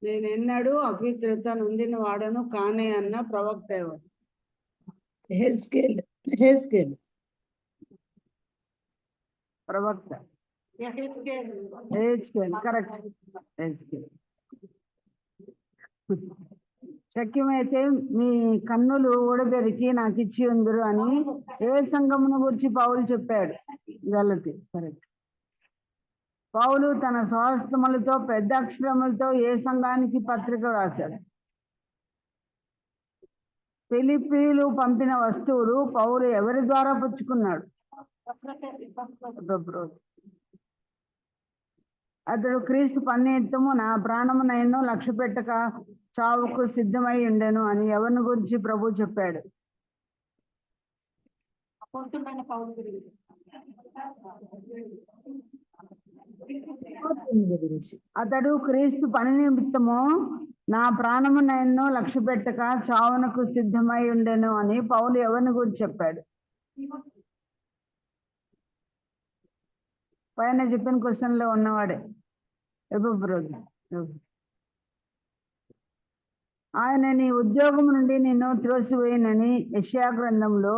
నేను ఎన్నడూ అపవిత్రత నొందిన వాడను కానే అన్న ప్రవక్త ఎవరు? హెస్కేల్ ప్రవక్త కరెక్ట్. శక్యమైతే మీ కన్నులు ఊడబెరికి నాకు ఇచ్చి ఉందరు అని ఏ సంఘమును గురించి పౌలు చెప్పాడు? గలతి. కరెక్ట్. పౌలు తన స్వహస్తములతో పెద్ద అక్షరములతో ఏ సంఘానికి పత్రిక రాశాడు? ఫిలిప్పీలు పంపిన వస్తువులు పౌలు ఎవరి ద్వారా పుచ్చుకున్నాడు? అతడు క్రీస్తు పన్నెత్తము నా ప్రాణము నైను లక్ష్య పెట్టక చావుకు సిద్ధమై ఉండెను అని ఎవరిని గురించి ప్రభు చెప్పాడు? అతడు క్రీస్తు పని నిమిత్తము నా ప్రాణము నైను లక్ష్య పెట్టక చావునకు సిద్ధమై ఉండెను అని పౌలు ఎవరిని గురించి చెప్పాడు? పైన చెప్పిన క్వశ్చన్ లో ఉన్నవాడే ఆయన నీ ఉద్యోగం నుండి నిన్ను త్రోసివేయనని యెషయా గ్రంథంలో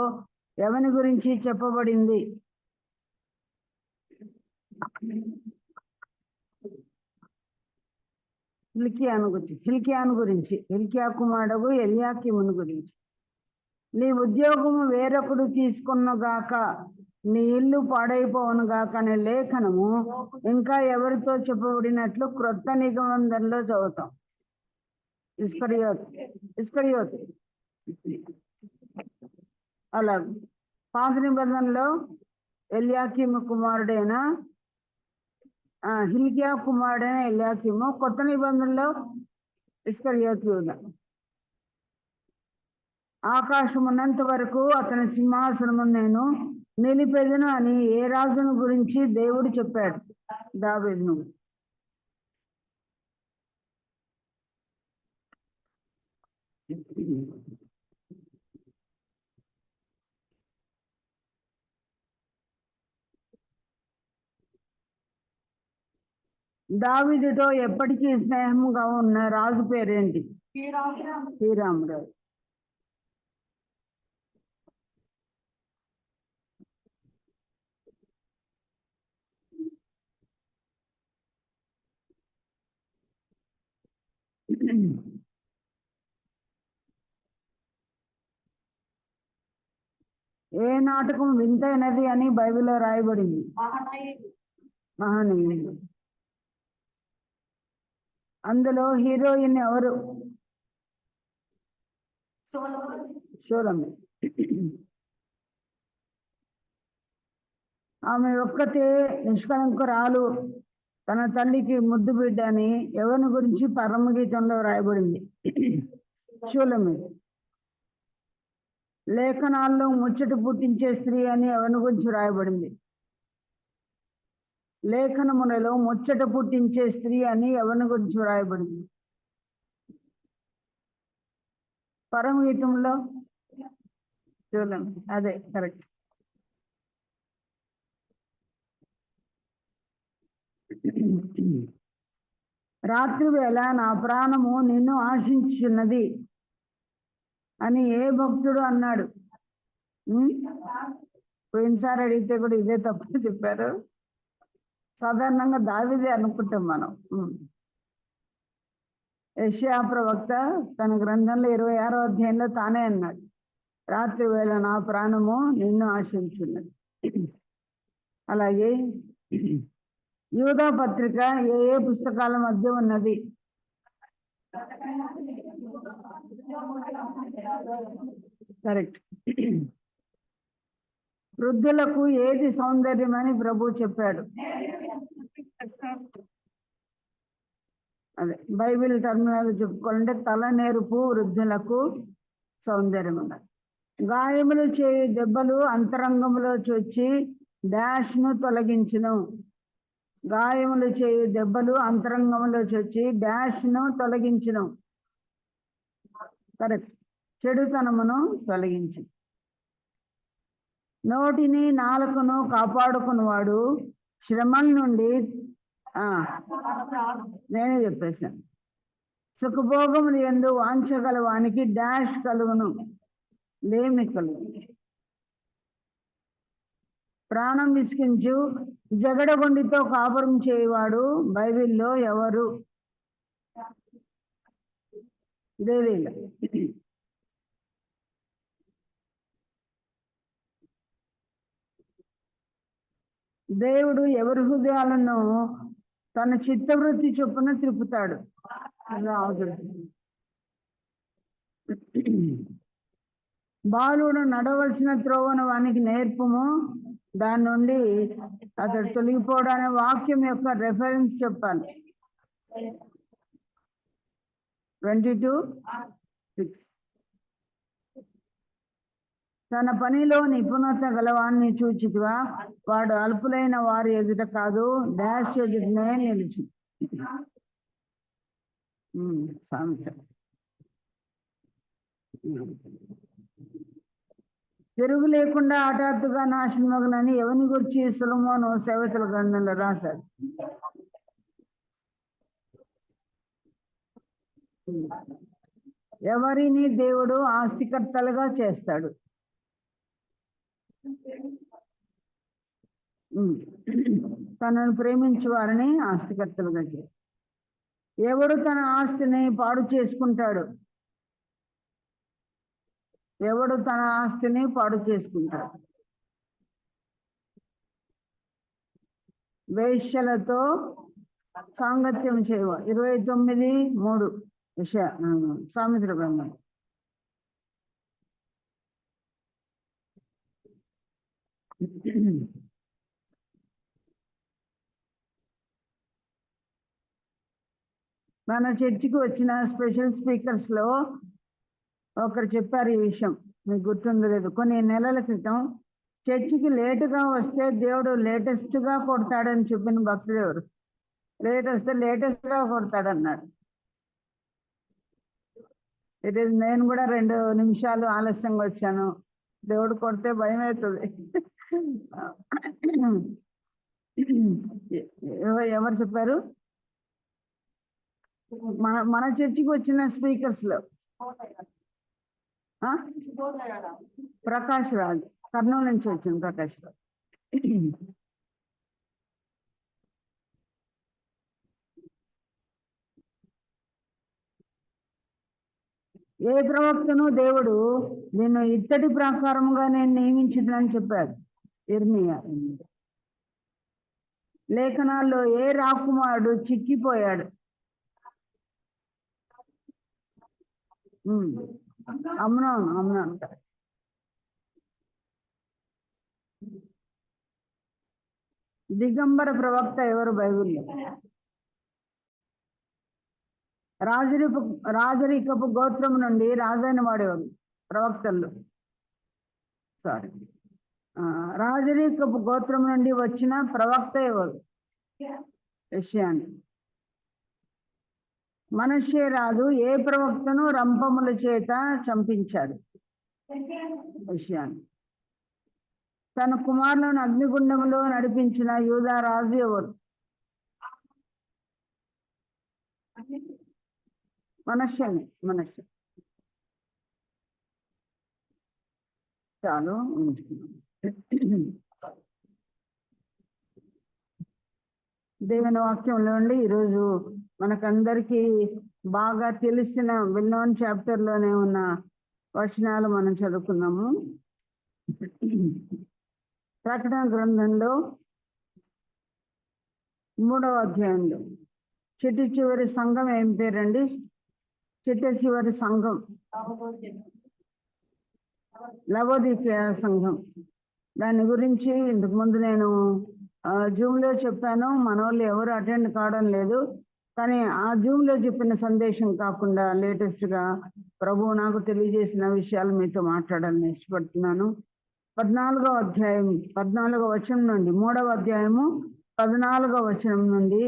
ఎవని గురించి చెప్పబడింది? హిల్కియా కుమారుడు ఎల్యాకీమును గురించి. నీ ఉద్యోగము వేరొకడు తీసుకొనుగాక, నీ ఇల్లు పాడైపోవును గాక అనే లేఖనము ఇంకా ఎవరితో చెప్పబడినట్లు క్రొత్త నిబంధనలో చదువుతాం. ఇస్కరియోతు. అలా పాత నిబంధనలో ఎల్యాకీము కుమారుడైన హిల్కియా కుమారుడైన ఎల్యాకీము, కొత్త నిబంధనలో ఇస్కరియోతు. ఆకాశం ఉన్నంత వరకు అతని సింహాసనము నేను నిలిపెదను అని ఏ రాజును గురించి దేవుడు చెప్పాడు? దావీదును. దావీదుతో ఎప్పటికీ స్నేహంగా ఉన్న రాజు పేరేంటి? శ్రీరామురాజు. ఏ నాటకం వింతైనది అని బైబిల్లో రాయబడింది? మహానీయుడు. అందులో హీరోయిన్ ఎవరు? షోలమ్మి. ఆమె ఒక్కతే నిష్కలంకురాలు, తన తల్లికి ముద్దు బిడ్డ అని ఎవరిని గురించి పరమగీతంలో రాయబడింది? షోలమ్మి. లేఖనాల్లో ముచ్చట పుట్టించే స్త్రీ అని ఎవరిని గురించి రాయబడింది? లేఖనములలో ముచ్చట పుట్టించే స్త్రీ అని ఎవరిని గురించి రాయబడింది? పరమగీతంలో షోలమ్మి. అదే కరెక్ట్. రాత్రి వేళ నా ప్రాణము నిన్ను ఆశించున్నది అని ఏ భక్తుడు అన్నాడు? పోయినసారి అడిగితే కూడా ఇదే తప్పు చెప్పారు. సాధారణంగా దావీదే అనుకుంటాం మనం. యెషయా ప్రవక్త తన గ్రంథంలో 26వ అధ్యాయంలో తానే అన్నాడు, రాత్రి వేళ నా ప్రాణము నిన్ను ఆశించున్నది. అలాగే యూదా పత్రిక ఏ పుస్తకాల మధ్య ఉన్నది? కరెక్ట్. వృద్ధులకు ఏది సౌందర్యం అని ప్రభు చెప్పాడు? అదే బైబిల్ టర్మినాలజీ చెప్పుకోవాలంటే తలనేరుపు వృద్ధులకు సౌందర్యం ఉన్నది. గాయములు చేయు దెబ్బలు అంతరంగంలో చొచ్చి డాష్ను తొలగించును. గాయములు చేయు దెబ్బలు అంతరంగంలో చొచ్చి డాష్ను తొలగించును. కరెక్ట్. చెడుతనమును తొలగించు. నోటిని నాలుకను కాపాడుకున్నవాడు శ్రమల నుండి నేనే చెప్పేశాను. సుఖభోగములు యందు వాంఛగల వానికి డాష్ కలుగును, లేమి కలుగును. ప్రాణం విసికించు జగడగొండితో కాపురం చేయవాడు బైబిల్లో ఎవరు? దేవీల. దేవుడు ఎవరి హృదయాలను తన చిత్తవృత్తి చొప్పున త్రిప్పుతాడు. బాలుడు నడవలసిన త్రోవను వానికి నేర్పుము, దాని నుండి అతడు తొలగిపోవడం అనే వాక్యం యొక్క రెఫరెన్స్ చెప్పాలి. 22:6. తన పనిలో నిపుణత గలవాన్ని చూచితివా, వాడు అల్పులైన వారి ఎదుట కాదు డాష్ ఎదుటనే నిలిచి. సామెత. తిరుగు లేకుండా హఠాత్తుగా నాశనమగునని ఎవని గురించి సొలొమోను సేవకుల గ్రంథంలో రాశాడు. ఎవరిని దేవుడు ఆస్తికర్తలుగా చేస్తాడు? తనను ప్రేమించు వారిని ఆస్తికర్తలుగా చేస్తాడు. ఎవడు తన ఆస్తిని పాడు చేసుకుంటాడు? ఎవడు తన ఆస్తిని పాడు చేసుకుంటాడు? వేశ్యలతో సాంగత్యం చేయవ. 29:3 సామెతల గ్రంథం. మన చర్చికి వచ్చిన స్పెషల్ స్పీకర్స్ లో ఒకరు చెప్పారు ఈ విషయం, మీకు గుర్తుందో లేదు. కొన్ని నెలల క్రితం చర్చికి లేటుగా వస్తే దేవుడు లేటెస్ట్ గా కొడతాడని చెప్పిన భక్తుడు ఎవరు? లేటెస్ట్ గా కొడతాడన్నాడు. నేను కూడా 2 నిమిషాలు ఆలస్యంగా వచ్చాను, దేవుడు కొడితే భయం అవుతుంది. ఎవరు చెప్పారు? మన చర్చికి వచ్చిన స్పీకర్స్ లో ప్రకాష్ రాజ్, కర్నూలు నుంచి వచ్చిన ప్రకాష్ రాజ్. ఏ ప్రవక్తను దేవుడు నిన్ను ఇత్తడి ప్రకారముగా నేను నియమించుదని చెప్పాడు ఇర్మియా. లేఖనాల్లో ఏ రాకుమారుడు చిక్కిపోయాడు? అమ్నాను. దిగంబర ప్రవక్త ఎవరు బైబిల్లో? రాజరికపు గోత్రం నుండి రాజైన వాడేవారు ప్రవక్తల్లో. రాజరికపు గోత్రం నుండి వచ్చిన ప్రవక్త ఎవరు? యెషయాని. మనష్షే రాజు ఏ ప్రవక్తను రంపముల చేత చంపించాడు? యెషయాని. తన కుమారులను అగ్నిగుండంలో నడిపించిన యూదా రాజు ఎవరు? మనష్షే. చాలు ఉంచుకున్నాం. దేవుని వాక్యంలో ఉండి ఈరోజు మనకందరికీ బాగా తెలిసిన విల్నోన్ చాప్టర్ లోనే ఉన్న వచనాలు మనం చదువుకున్నాము. ప్రకటన గ్రంథంలో 3వ అధ్యాయంలో చిట్ట చివరి సంఘం ఏం పేరండి? చిట్ట చివరి సంఘం లవోదికీయ సంఘం. దాని గురించి ఇంతకు ముందు నేను జూమ్ లో చెప్పాను, మన వాళ్ళు ఎవరు అటెండ్ కావడం లేదు. కానీ ఆ జూమ్ లో చెప్పిన సందేశం కాకుండా లేటెస్ట్ గా ప్రభువు నాకు తెలియజేసిన విషయాలు మీతో మాట్లాడాలని ఇష్టపడుతున్నాను. 14వ అధ్యాయం 14వ వచనం నుండి 3వ అధ్యాయము 14వ వచనం నుండి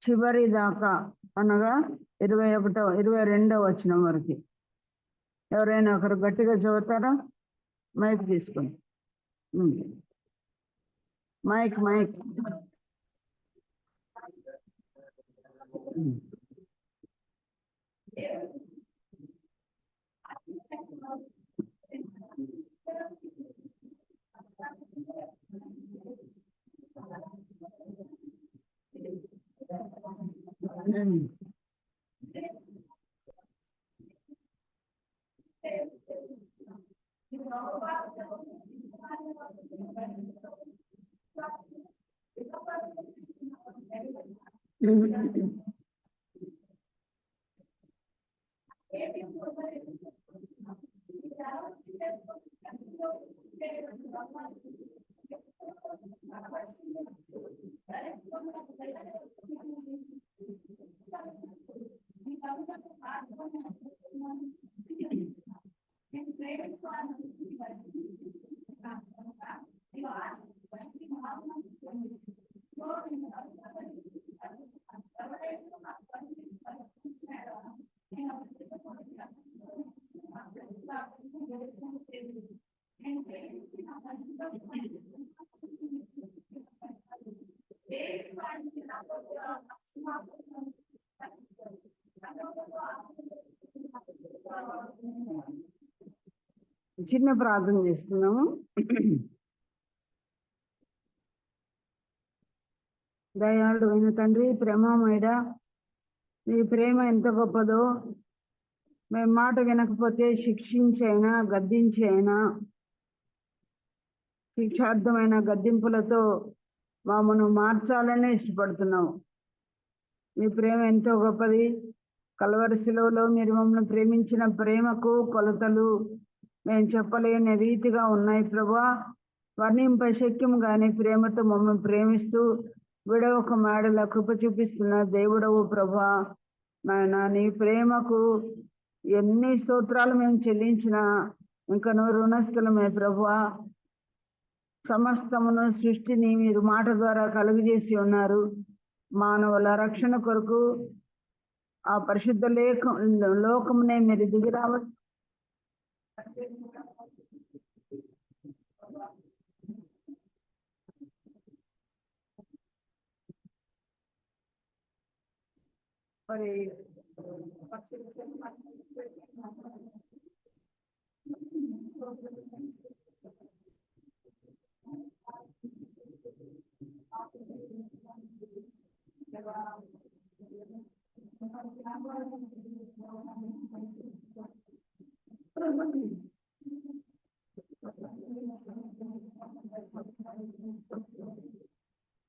చివరి దాకా, అనగా 22వ వచనం వరకు ఎవరైనా ఒకరు గట్టిగా చదువుతారా? మైక్ తీసుకొని. మైక్. చిన్న ప్రార్థన చేస్తున్నాము. దయాళుడు అయిన తండ్రి, ప్రేమమయుడా, నీ ప్రేమ ఎంత గొప్పదో. మేము మాట వినకపోతే శిక్షించైనా గద్దించైనా శిక్షార్థమైన గద్దింపులతో మమ్మను మార్చాలనే ఇష్టపడుతున్నావు. నీ ప్రేమ ఎంతో గొప్పది. కల్వరి శిలువలో మీరు మమ్మల్ని ప్రేమించిన ప్రేమకు కొలతలు మేము చెప్పలేని రీతిగా ఉన్నాయి ప్రభా. వర్ణింప శక్యం కానీ ప్రేమతో మమ్మల్ని ప్రేమిస్తూ విడవక మేడల కృప చూపిస్తున్న దేవుడవు ప్రభా. నాయన, నీ ప్రేమకు ఎన్ని స్తోత్రాలు మేము చెల్లించినా ఇంకా నువ్వు రుణస్థలమే ప్రభా. సమస్తమును సృష్టిని మీరు మాట ద్వారా కలుగజేసి ఉన్నారు. మానవుల రక్షణ కొరకు ఆ పరిశుద్ధ లోకమునే మీరు దిగి రావచ్చు. మరి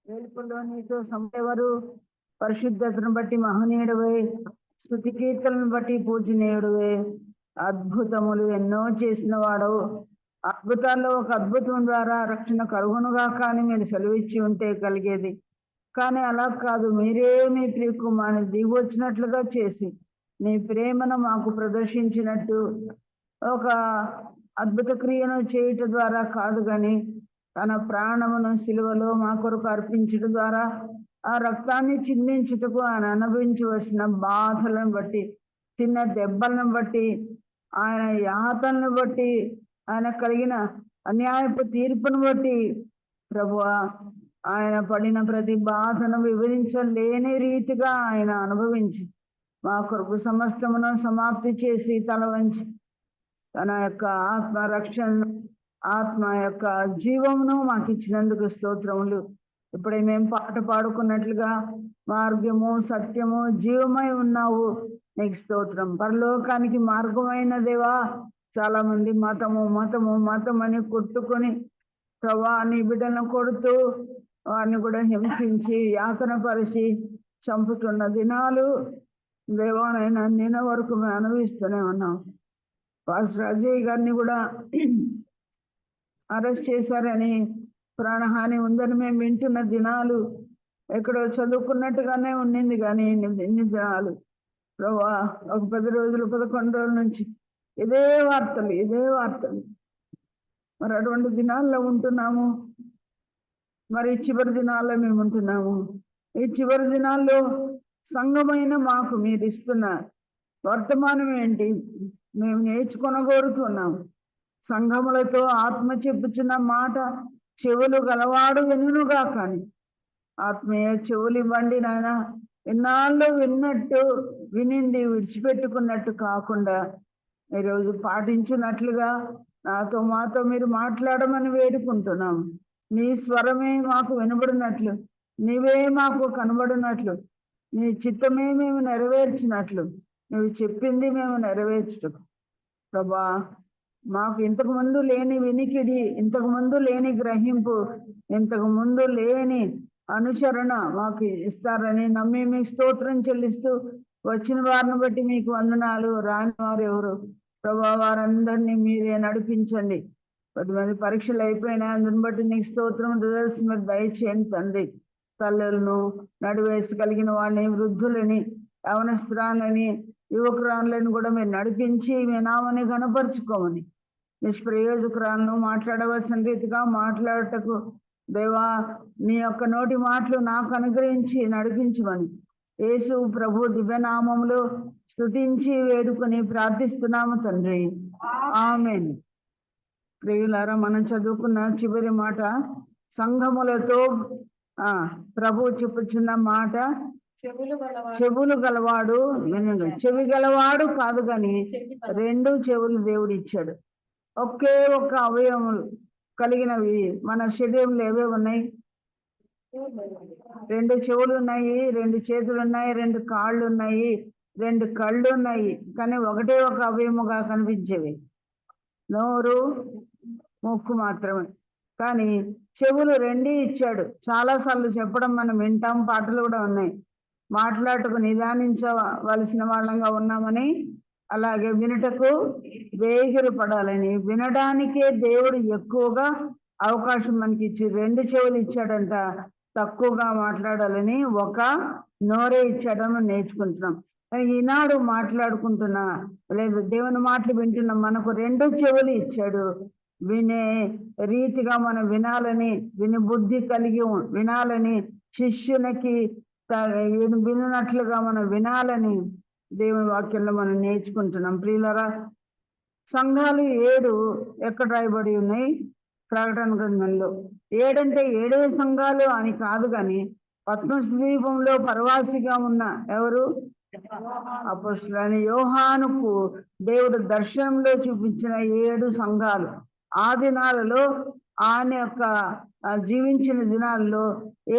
వేలుపులో నీతో సమయవరు పరిశుద్ధతను బట్టి మహనీయుడువే, స్తుతి కీర్తనను బట్టి పూజనీయుడువే. అద్భుతములు ఎన్నో చేసిన వాడవు. అద్భుతాల్లో ఒక అద్భుతం ద్వారా రక్షణ కలుగునుగా కానీ మీరు సెలవిచ్చి ఉంటే కలిగేది. కానీ అలా కాదు, మీరే మీ ప్రియకుమారుని దిగి వచ్చినట్లుగా చేసి నీ ప్రేమను మాకు ప్రదర్శించినట్టు ఒక అద్భుత క్రియను చేయటం ద్వారా కాదు కానీ తన ప్రాణమును సిలువలో మా కొరకు అర్పించడం ద్వారా ఆ రక్తాన్ని చిందించుటకు ఆయన అనుభవించవలసిన బాధలను బట్టి, చిన్న దెబ్బలను బట్టి, ఆయన యాతనను బట్టి, ఆయన కలిగిన అన్యాయపు తీర్పును బట్టి ప్రభువా, ఆయన పడిన ప్రతి బాధను వివరించలేని రీతిగా ఆయన అనుభవించి మా కొరకు సమస్తమును సమాప్తి చేసి తల వంచి తన యొక్క ఆత్మ రక్షణ, ఆత్మ యొక్క జీవమును మాకు ఇచ్చినందుకు స్తోత్రములు. ఇప్పుడే మేము పాట పాడుకున్నట్లుగా మార్గము, సత్యము, జీవమై ఉన్నావు, నీకు స్తోత్రం. పరలోకానికి మార్గమైన దేవా, చాలా మంది మతము మతము మతం అని కొట్టుకొని ప్రభా నీ బిడ్డలను కొడుతూ వారిని కూడా హింసించి యాతన పరిచి చంపుతున్న దినాలు దేవానైనా నిన్న వరకు మేము అనుభవిస్తూనే ఉన్నాం. పాస్టర్ అజయ్ గారిని కూడా అరెస్ట్ చేశారని, ప్రాణహాని ఉందని మేము వింటున్న దినాలు ఎక్కడో చదువుకున్నట్టుగానే ఉండింది. కానీ ఎన్ని దినాలు ప్రభా, ఒక 10 రోజులు 11 రోజుల నుంచి ఇదే వార్తలు. మరి అటువంటి దినాల్లో ఉంటున్నాము. మరి చివరి దినాల్లో మేము ఉంటున్నాము. ఈ చివరి దినాల్లో సంఘమైన మాకు మీరు ఇస్తున్న వర్తమానం ఏంటి? మేము నేర్చుకొనగోరుతున్నాము. సంఘములతో ఆత్మ చెప్పుచున్న మాట చెవులు గలవాడు వినుగా కానీ ఆత్మీయ చెవులు ఇవ్వండి నాయన. ఇన్నాళ్ళు విన్నట్టు వినింది విడిచిపెట్టుకున్నట్టు కాకుండా ఈరోజు పాటించినట్లుగా మాతో మీరు మాట్లాడమని వేడుకుంటున్నాము. నీ స్వరమే మాకు వినబడినట్లు, నీవే మాకు కనబడినట్లు నీ చిత్తమే మేము నెరవేర్చినట్లు నువ్వు చెప్పింది మేము నెరవేర్చు ప్రభా. మాకు ఇంతకు ముందు లేని వినికిడి, ఇంతకు ముందు లేని గ్రహింపు, ఇంతకు ముందు లేని అనుసరణ మాకు ఇస్తారని నమ్మి మీకు స్తోత్రం చెల్లిస్తూ, వచ్చిన వారిని బట్టి మీకు వందనాలు. రాని వారు ఎవరు ప్రభా, వారందరినీ మీరే నడిపించండి. 10 మంది పరీక్షలు అయిపోయినా అందుని బట్టి నీకు స్తోత్రం. రిజల్ట్స్ మీరు దయచేయండి తండ్రి. తల్లులను, నడివేసి కలిగిన వాళ్ళని, వృద్ధులని, యవనస్త్రాలని, యువకురాలను కూడా మీరు నడిపించి మీ నామని కనపరుచుకోమని, నిష్ప్రయోజకురాలను మాట్లాడవలసిన రీతిగా మాట్లాడటకు దేవా నీ యొక్క నోటి మాటలు నాకు అనుగ్రహించి నడిపించమని యేసు ప్రభు దివ్యనామములో స్తుతించి వేడుకొని ప్రార్థిస్తున్నాము తండ్రి, ఆమేన్. ప్రియులారా, మనం చదువుకున్న చివరి మాట సంఘములతో ప్రభు చెప్పుచున్న మాట, చెవులు గలవాడు వినండి. చెవి గలవాడు కాదు కానీ 2 చెవులు దేవుడు ఇచ్చాడు. ఒకే ఒక అవయవములు కలిగినవి మన శరీరంలో ఏవే ఉన్నాయి? 2 చెవులు ఉన్నాయి, 2 చేతులు ఉన్నాయి, 2 కాళ్ళు ఉన్నాయి, 2 కళ్ళు ఉన్నాయి. కానీ ఒకటే ఒక అవయముగా కనిపించేవి నోరు, ముక్కు మాత్రమే. కానీ చెవులు 2 ఇచ్చాడు. చాలాసార్లు చెప్పడం మనం వింటాం, పాటలు కూడా ఉన్నాయి. మాట్లాడటకు నిదానించవలసిన వాళ్ళంగా ఉన్నామని, అలాగే వినుటకు వేగిరి పడాలని, వినడానికే దేవుడు ఎక్కువగా అవకాశం మనకి ఇచ్చి 2 చెవులు ఇచ్చాడంట. తక్కువగా మాట్లాడాలని ఒక నోరే ఇచ్చాడని నేర్చుకుంటున్నాం. ఈనాడు మాట్లాడుకుంటున్నా లేదు దేవుని మాటలు వింటున్నా, మనకు 2 చెవులు ఇచ్చాడు. వినే రీతిగా మనం వినాలని, విని బుద్ధి కలిగి వినాలని, శిష్యునికి వినున్నట్లుగా మనం వినాలని దేవుని వాక్యంలో మనం నేర్చుకుంటున్నాం. ప్రియులారా, సంఘాలు 7 ఎక్కడ రాయబడి ఉన్నాయి? ప్రకటన గ్రంథంలో. 7 అంటే 7 సంఘాలు అని కాదు, కానీ పద్మస్ ద్వీపంలో పరవాసిగా ఉన్న ఎవరు? అపొస్తలుడైన యోహానుకు దేవుడు దర్శనంలో చూపించిన 7 సంఘాలు. ఆ దినాలలో ఆయన యొక్క జీవించిన దినాల్లో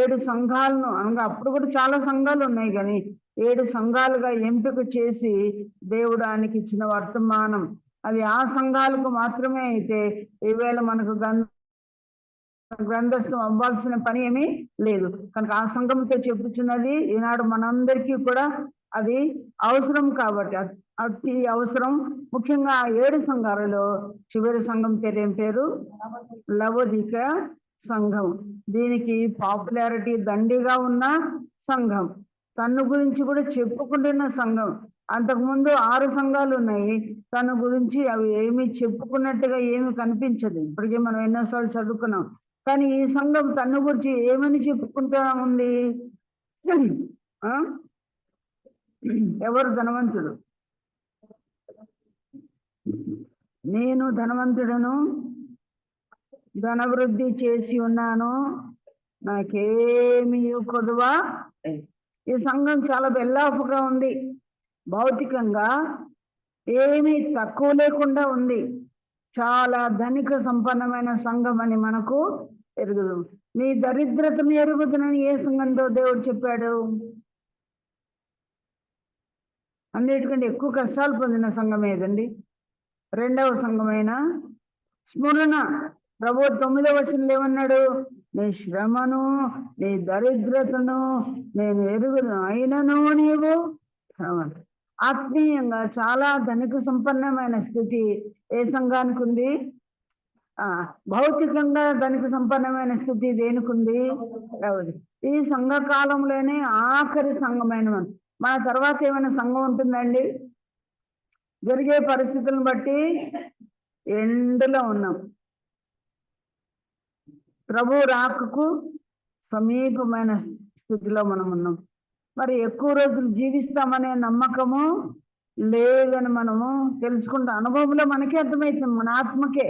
7 సంఘాలను అనగా, అప్పుడు కూడా చాలా సంఘాలు ఉన్నాయి, కానీ 7 సంఘాలుగా ఎంపిక చేసి దేవుడు ఆయనకి ఇచ్చిన వర్తమానం అది ఆ సంఘాలకు మాత్రమే. అయితే ఈవేళ మనకు గ్రంథస్థం అవ్వాల్సిన పని ఏమీ లేదు కనుక ఆ సంఘంతో చెప్పుచున్నది ఈనాడు మనందరికీ కూడా అది అవసరం. కాబట్టి అతి అవసరం. ముఖ్యంగా ఆ 7 సంఘాలలో చివరి సంఘం పేరు ఏం పేరు? లవోదిక సంఘం. దీనికి పాపులారిటీ దండిగా ఉన్న సంఘం, తన గురించి కూడా చెప్పుకుంటున్న సంఘం. అంతకుముందు 6 సంఘాలు ఉన్నాయి, తన గురించి అవి ఏమి చెప్పుకున్నట్టుగా ఏమి కనిపించదు. ఇప్పటికే మనం ఎన్నోసార్లు చదువుకున్నాం. కానీ ఈ సంఘం తన గురించి ఏమని చెప్పుకుంటా ఉంది? ఎవరు ధనవంతుడు? నేను ధనవంతుడను, ధనవృద్ధి చేసి ఉన్నాను, నాకేమీ కొదువా. ఈ సంఘం చాలా బెల్లాఫ్గా ఉంది. భౌతికంగా ఏమీ తక్కువ లేకుండా ఉంది. చాలా ధనిక సంపన్నమైన సంఘం అని మనకు ఎరుగుదు. నీ దరిద్రతను ఎరుగుతునని ఏ సంఘంతో దేవుడు చెప్పాడు? అన్నిటికంటే ఎక్కువ కష్టాలు పొందిన సంఘం ఏదండి? 2వ సంఘమైన స్మరణ. ప్రభు 9వ వచనంలో ఏమన్నాడు? నీ శ్రమను, నీ దరిద్రతను నేను ఎరుగును, అయినను నీవు ఆత్మీయంగా చాలా ధనిక సంపన్నమైన స్థితి ఏ సంఘానికి ఉంది? భౌతికంగా ధనిక సంపన్నమైన స్థితి దేనికి ఉంది? ఈ సంఘ కాలంలోనే ఆఖరి సంఘమైన మన తర్వాత ఏమైనా సంఘం ఉంటుందండి? జరిగే పరిస్థితులను బట్టి ఎండలో ఉన్నాం. ప్రభు రాకకు సమీపమైన స్థితిలో మనం ఉన్నాం. మరి ఎక్కువ రోజులు జీవిస్తామనే నమ్మకము లేదని మనము తెలుసుకుంటే అనుభవంలో మనకే అర్థమవుతుంది, మన ఆత్మకే.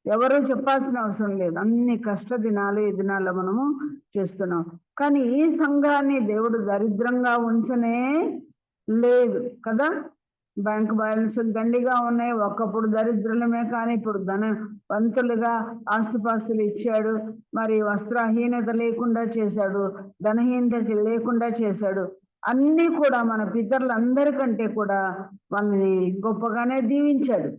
ఎవరూ చెప్పాల్సిన అవసరం లేదు. అన్ని కష్ట దినాలు ఈ దినాల్లో మనము చేస్తున్నాం. కానీ ఈ సంఘాన్ని దేవుడు దరిద్రంగా ఉంచనే లేదు కదా. బ్యాంక్ బ్యాలెన్స్ దండిగా ఉన్నాయి. ఒకప్పుడు దరిద్రులమే, కానీ ఇప్పుడు ధనవంతులుగా ఆస్తిపాస్తులు ఇచ్చాడు. మరి వస్త్రహీనత లేకుండా చేశాడు, ధనహీనత లేకుండా చేశాడు. అన్ని కూడా మన పితరులందరికంటే కూడా వాళ్ళని గొప్పగానే దీవించాడు.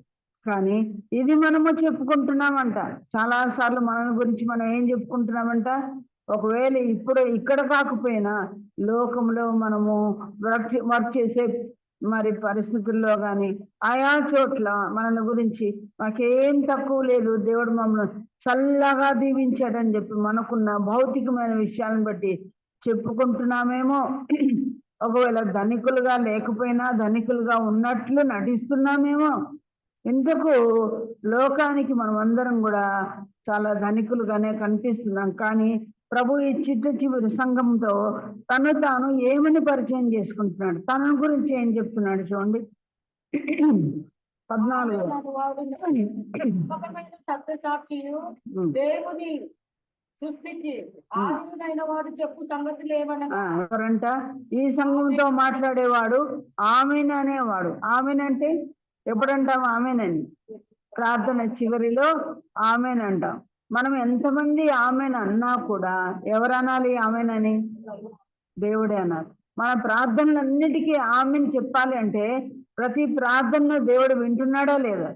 కానీ ఇది మనము చెప్పుకుంటున్నామంట. చాలా సార్లు మన గురించి మనం ఏం చెప్పుకుంటున్నామంట, ఒకవేళ ఇప్పుడు ఇక్కడ కాకపోయినా లోకంలో మనము వర్క్ చేసే మరి పరిస్థితుల్లో కానీ ఆయా చోట్ల మనల్ని గురించి మాకేం తక్కువ లేదు, దేవుడు మమ్మల్ని చల్లగా దీవించాడని చెప్పి మనకున్న భౌతికమైన విషయాలను బట్టి చెప్పుకుంటున్నామేమో. ఒకవేళ ధనికులుగా లేకపోయినా ధనికులుగా ఉన్నట్లు నటిస్తున్నామేమో. ఇంతకు లోకానికి మనం అందరం కూడా చాలా ధనికులుగానే కనిపిస్తున్నాం. కానీ ప్రభు ఈ చిట్ట చివరి సంఘంతో తను తాను ఏమని పరిచయం చేసుకుంటున్నాడు, తన గురించి ఏం చెప్తున్నాడు చూడండి. 14 సత్యసాక్షియు దేవుని సృష్టికి ఆదినైన వాడు చెప్పు సంగతులు ఏమనగా. ఎవరంట ఈ సంఘంతో మాట్లాడేవాడు? ఆమెన్ అనేవాడు. ఆమెన్ అంటే ఎప్పుడంటాం ఆమెనని? ప్రార్థన చివరిలో ఆమెన్ అంటాం. మనం ఎంతమంది ఆమెన్ అన్నా కూడా ఎవరనాలి ఆమెనని? దేవుడే అన్నారు. మన ప్రార్థనలన్నిటికీ ఆమెన్ చెప్పాలి అంటే ప్రతి ప్రార్థనను దేవుడు వింటున్నాడా లేదా?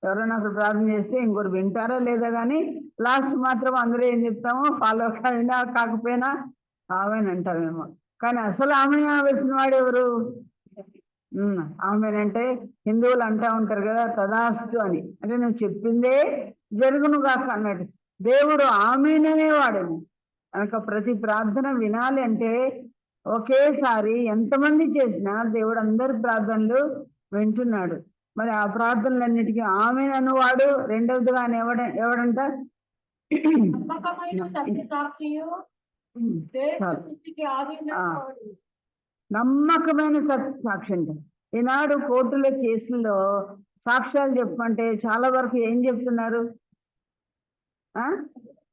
ఎవరైనా అక్కడ ప్రార్థన చేస్తే ఇంకోటి వింటారా లేదా, కానీ లాస్ట్ మాత్రం అందరూ ఏం చెప్తామో, ఫాలో అయినా కాకపోయినా ఆమెన్ అంటామేమో. కానీ అసలు ఆమె వేసిన వాడు ఎవరు? ఆమెనంటే హిందువులు అంటా ఉంటారు కదా, తదాస్తు అని, అంటే నువ్వు చెప్పిందే జరుగును గాక అన్నట్టు. దేవుడు ఆమెననేవాడని కనుక ప్రతి ప్రార్థన వినాలి అంటే ఒకేసారి ఎంతమంది చేసినా దేవుడు అందరి ప్రార్థనలు వింటున్నాడు. మరి ఆ ప్రార్థనలన్నిటికీ ఆమెన్ అనువాడు రెండవదిగా ఎవడంట? నమ్మకమైన సాక్షి అంట. ఈనాడు కోర్టుల కేసుల్లో సాక్ష్యాలు చెప్పమంటే చాలా వరకు ఏం చెప్తున్నారు?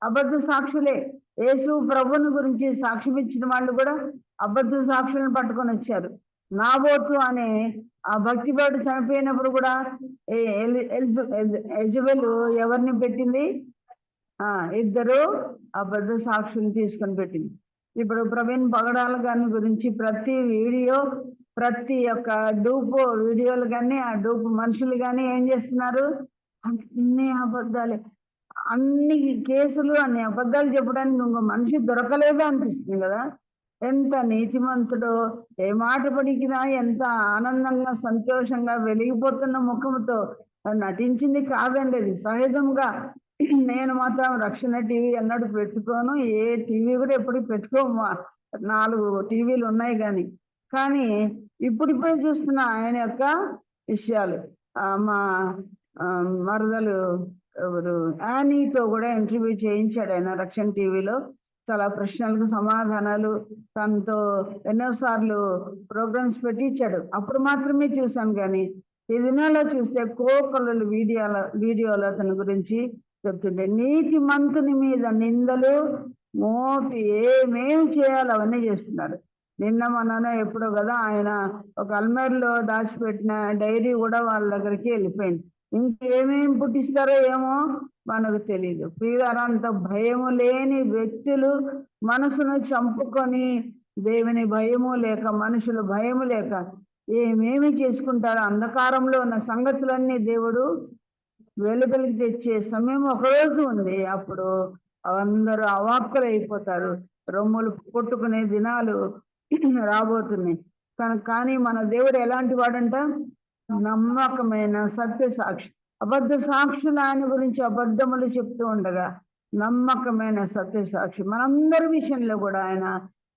అబద్ధ సాక్షులే. యేసు ప్రభుని గురించి సాక్ష్యం ఇచ్చిన వాళ్ళు కూడా అబద్ధ సాక్షులను పట్టుకొని వచ్చారు. నాబోతు అనే ఆ భక్తిపరుడు చనిపోయినప్పుడు కూడా యెజబెలు ఎవరిని పెట్టింది? ఇద్దరు అబద్ధ సాక్షులు తీసుకొని పెట్టింది. ఇప్పుడు ప్రవీణ్ పగడాల గారి గురించి ప్రతి ఒక్క డూపు వీడియోలు కానీ ఆ డూపు మనుషులు కానీ ఏం చేస్తున్నారు? అన్ని అబద్ధాలే. అన్ని కేసులు అన్ని అబద్ధాలు చెప్పడానికి ఇంకో మనిషి దొరకలేదు అనిపిస్తుంది కదా. ఎంత నీతిమంతుడో, ఏ మాట పడికినా ఎంత ఆనందంగా సంతోషంగా వెలిగిపోతున్న ముఖంతో నటించింది కాదండి, అది సహజంగా. నేను మాత్రం రక్షణ టీవీ అన్నట్టు పెట్టుకోను, ఏ టీవీ కూడా ఎప్పుడు పెట్టుకోము. 4 టీవీలు ఉన్నాయి కానీ ఇప్పుడిప్పుడే చూస్తున్నా ఆయన యొక్క విషయాలు. మా మరదలు ఎవరు యానీతో కూడా ఇంటర్వ్యూ చేయించాడు ఆయన రక్షణ టీవీలో. చాలా ప్రశ్నలకు సమాధానాలు తనతో ఎన్నోసార్లు ప్రోగ్రామ్స్ పెట్టించాడు. అప్పుడు మాత్రమే చూశాను. కానీ ఈ దినాల్లో చూస్తే కోకొల్లలు వీడియోలో అతని గురించి చెప్తుంటే నీతి మంతుని మీద నిందలు మోపి ఏమేమి చేయాలో అవన్నీ చేస్తున్నాడు. నిన్న మొన్న ఎప్పుడో కదా ఆయన ఒక అల్మేర్లో దాచిపెట్టిన డైరీ కూడా వాళ్ళ దగ్గరికి వెళ్ళిపోయింది. ఇంకేమేమి పుట్టిస్తారో ఏమో మనకు తెలియదు. ప్రియులారంత భయము లేని వ్యక్తులు మనసును చంపుకొని దేవుని భయము లేక మనుషులు భయము లేక ఏమేమి చేసుకుంటారో అంధకారంలో ఉన్న సంగతులన్నీ దేవుడు వెలుగులికి తెచ్చే సమయం ఒకరోజు ఉంది. అప్పుడు అందరూ అవాక్కులు అయిపోతారు. రొమ్ములు కొట్టుకునే దినాలు రాబోతున్నాయి. కానీ మన దేవుడు ఎలాంటి వాడంట? నమ్మకమైన సత్య సాక్షి. అబద్ధ సాక్షులు ఆయన గురించి అబద్ధములు చెప్తూ ఉండగా నమ్మకమైన సత్య సాక్షి. మనందరి విషయంలో కూడా ఆయన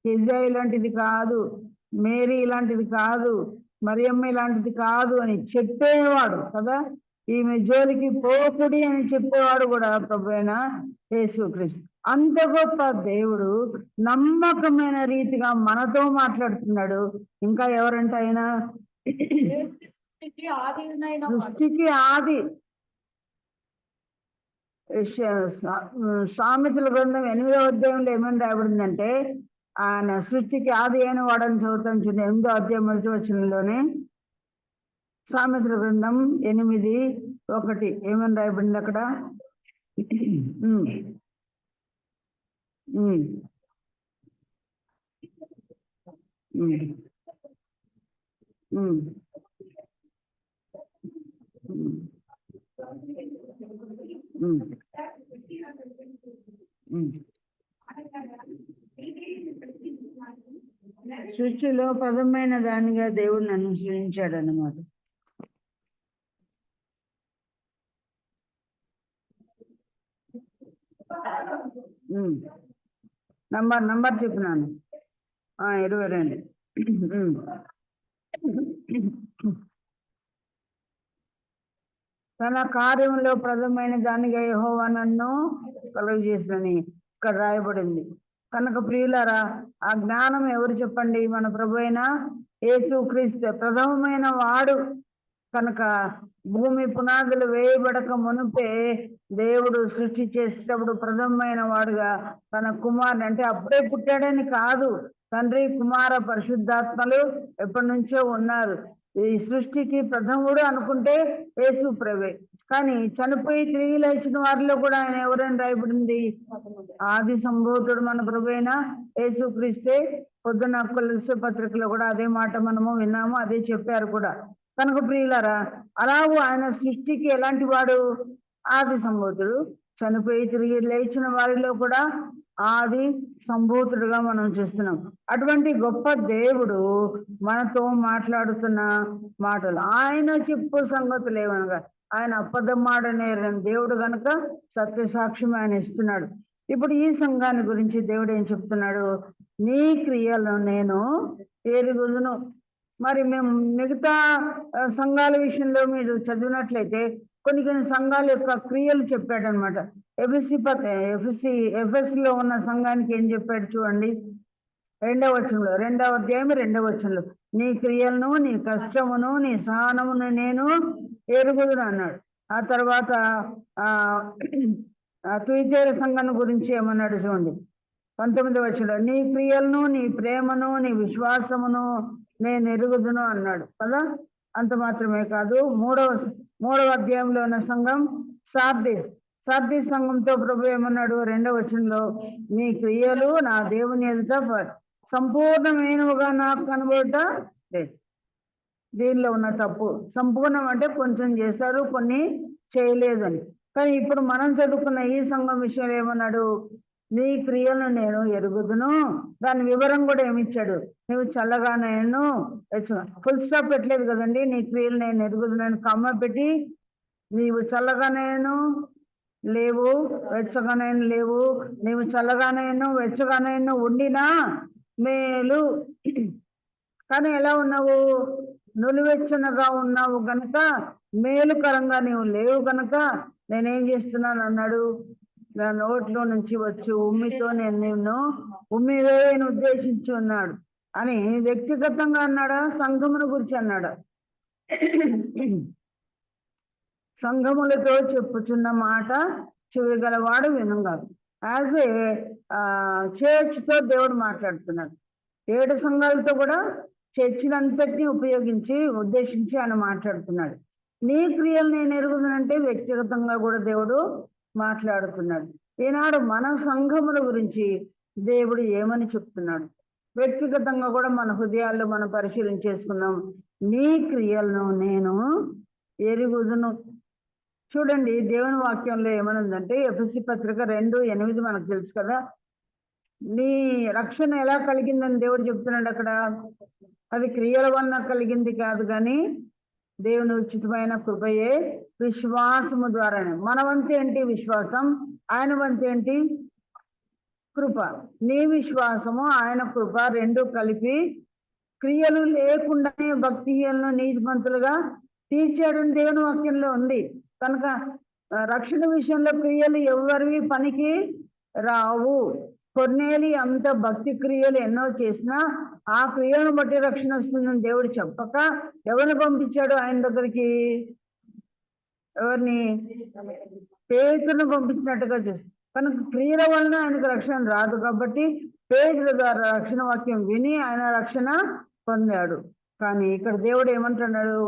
హిజ్రాయి ఇలాంటిది కాదు, మేరీ ఇలాంటిది కాదు, మరియమ్మ ఇలాంటిది కాదు అని చెప్పేవాడు కదా. ఈమె జోలికి పోకుడి అని చెప్పేవాడు కూడా ప్రభు అయిన యేసుక్రీస్తు. అంత గొప్ప దేవుడు నమ్మకమైన రీతిగా మనతో మాట్లాడుతున్నాడు. ఇంకా ఎవరంటే ఆయన సృష్టికి ఆది. సామెతల గ్రంథం 8వ అధ్యాయంలో ఏమని రాయబడిందంటే ఆయన సృష్టికి ఆది అయిన వాడని చదువుతాం చూడండి. 8వ అధ్యాయం 1వ వచనంలోనే సామెతల గ్రంథం 8:1 ఏమని రాయబడింది అక్కడ? ఉమ్, ఉమ్, ఉమ్, ఉమ్. సృష్టిలో పదమైన దానిగా దేవుడు నన్ను సృష్టించాడు అన్నమాట. నంబర్ చెప్పినాను 22. తన కార్యంలో ప్రథమైన దానిగా యెహోవా నన్ను కలుగజేసినని ఇక్కడ రాయబడింది. కనుక ప్రియులారా, ఆ జ్ఞానం ఎవరు చెప్పండి? మన ప్రభు అయిన యేసుక్రీస్తు ప్రథమమైన వాడు. కనుక భూమి పునాదులు వేయబడక మునుపే దేవుడు సృష్టి చేసేటప్పుడు ప్రథమమైన వాడుగా తన కుమారుని, అంటే అప్పుడే పుట్టాడని కాదు, తండ్రి కుమార పరిశుద్ధాత్మలు ఎప్పటి నుంచో ఉన్నారు. ఈ సృష్టికి ప్రథముడు అనుకుంటే యేసు ప్రభే. కానీ చనిపోయి తిరిగి లేచిన వారిలో కూడా ఆయన ఎవరైనా రాయబడింది? ఆది సంభూతుడు మన ప్రభు అయిన యేసుక్రీస్తే. పొద్దున కొలస్సే పత్రికలో కూడా అదే మాట మనము విన్నాము, అదే చెప్పారు కూడా. కనుక ప్రియులారా, అలాగూ ఆయన సృష్టికి ఎలాంటి వాడు? ఆది సంభూతుడు. చనిపోయి తిరిగి లేచిన వారిలో కూడా ఆది సంభూతుడుగా మనం చూస్తున్నాం. అటువంటి గొప్ప దేవుడు మనతో మాట్లాడుతున్న మాటలు, ఆయన చెప్పు సంగతులు ఏమనగా ఆయన అబద్ధమాడనేరని దేవుడు గనుక సత్య సాక్ష్యం ఆయన ఇస్తున్నాడు. ఇప్పుడు ఈ సంఘాన్ని గురించి దేవుడు ఏం చెప్తున్నాడు? నీ క్రియలను నేను ఎరుగుదును. మరి మేము మిగతా సంఘాల విషయంలో మీరు చదివినట్లయితే కొన్ని సంఘాల యొక్క క్రియలు చెప్పాడనమాట. ఎఫ్ఎస్సిలో ఉన్న సంఘానికి ఏం చెప్పాడు చూడండి, 2వ వచనంలో, 2వ అధ్యాయం 2వ వచనంలో, నీ క్రియలను, నీ కష్టమును, నీ సహనమును నేను ఎరుగుదును అన్నాడు. ఆ తర్వాత తుయితేర సంఘాన్ని గురించి ఏమన్నాడు చూడండి, 19వ వచనంలో, నీ క్రియలను, నీ ప్రేమను, నీ విశ్వాసమును నేను ఎరుగుదును అన్నాడు కదా. అంత మాత్రమే కాదు, 3వ అధ్యాయంలో ఉన్న సంఘం సార్దీస్ సంఘంతో ప్రభు ఏమన్నాడు? 2వ వచనంలో, నీ క్రియలు నా దేవుని ఎదుట సంపూర్ణమైనవిగా నాకు కనబడట లేదు. దీనిలో ఉన్న తప్పు. సంపూర్ణం అంటే కొంచెం చేశారు, కొన్ని చేయలేదు అని. కానీ ఇప్పుడు మనం చదువుకున్న ఈ సంఘం విషయంలో ఏమన్నాడు? నీ క్రియలను నేను ఎరుగుదును. దాని వివరం కూడా ఏమిచ్చాడు? నువ్వు చల్లగానేను, ఫుల్ స్టాప్ పెట్టలేదు కదండి. నీ క్రియలు నేను ఎరుగుదును కమ్మ పెట్టి, నీవు చల్లగానేను లేవు, వెచ్చగానేను లేవు, నీవు చల్లగానేను వెచ్చగానేను ఉండినా మేలు. కానీ ఎలా ఉన్నావు? నులివెచ్చనగా ఉన్నావు గనక, మేలుకరంగా నీవు లేవు గనక నేనేం చేస్తున్నాను అన్నాడు. నా నోట్లో నుంచి వచ్చి ఉమ్మితో నేను నిన్ను ఉమ్మివేయను ఉద్దేశించి ఉన్నాడు అని వ్యక్తిగతంగా అన్నాడా? సంఘమును గురించి అన్నాడా? సంఘములతో చెప్పుచున్న మాట చెవిగలవాడు వినుగాదు. యాజ్ ఏ చర్చ్తో దేవుడు మాట్లాడుతున్నాడు. 7 సంఘాలతో కూడా చర్చినంతటినీ ఉద్దేశించి ఆయన మాట్లాడుతున్నాడు. నీ క్రియలు నేను ఎరుగుదనంటే వ్యక్తిగతంగా కూడా దేవుడు మాట్లాడుతున్నాడు. ఈనాడు మన సంఘముల గురించి దేవుడు ఏమని చెప్తున్నాడు? వ్యక్తిగతంగా కూడా మన హృదయాల్లో మనం పరిశీలించేసుకుందాం. నీ క్రియలను నేను ఎరుగుదును. చూడండి, దేవుని వాక్యంలో ఏమనుందంటే, ఎఫెసీ పత్రిక 2:8 మనకు తెలుసు కదా. నీ రక్షణ ఎలా కలిగిందని దేవుడు చెప్తున్నాడు అక్కడ. అది క్రియల వలన కలిగింది కాదు, కానీ దేవుని ఉచితమైన కృపయే, విశ్వాసము ద్వారానే. మన వంతు ఏంటి? విశ్వాసం. ఆయన వంతు ఏంటి? కృప. నీ విశ్వాసము, ఆయన కృప రెండు కలిపి క్రియలు లేకుండానే భక్తిహీనులను నీతిమంతులుగా తీర్చాడని దేవుని వాక్యంలో ఉంది. కనుక రక్షణ విషయంలో క్రియలు ఎవరివి పనికి రావు. కొర్నేలి అంత భక్తి క్రియలు ఎన్నో చేసినా ఆ క్రియలను బట్టి రక్షణ వస్తుందని దేవుడు చెప్పక ఎవరిని పంపించాడు ఆయన దగ్గరికి? ఎవరిని? పేతురును పంపించినట్టుగా చేస్తాడు. కనుక క్రియల వలన ఆయనకు రక్షణ రాదు కాబట్టి పేతురు ద్వారా రక్షణ వాక్యం విని ఆయన రక్షణ పొందాడు. కానీ ఇక్కడ దేవుడు ఏమంటున్నాడు?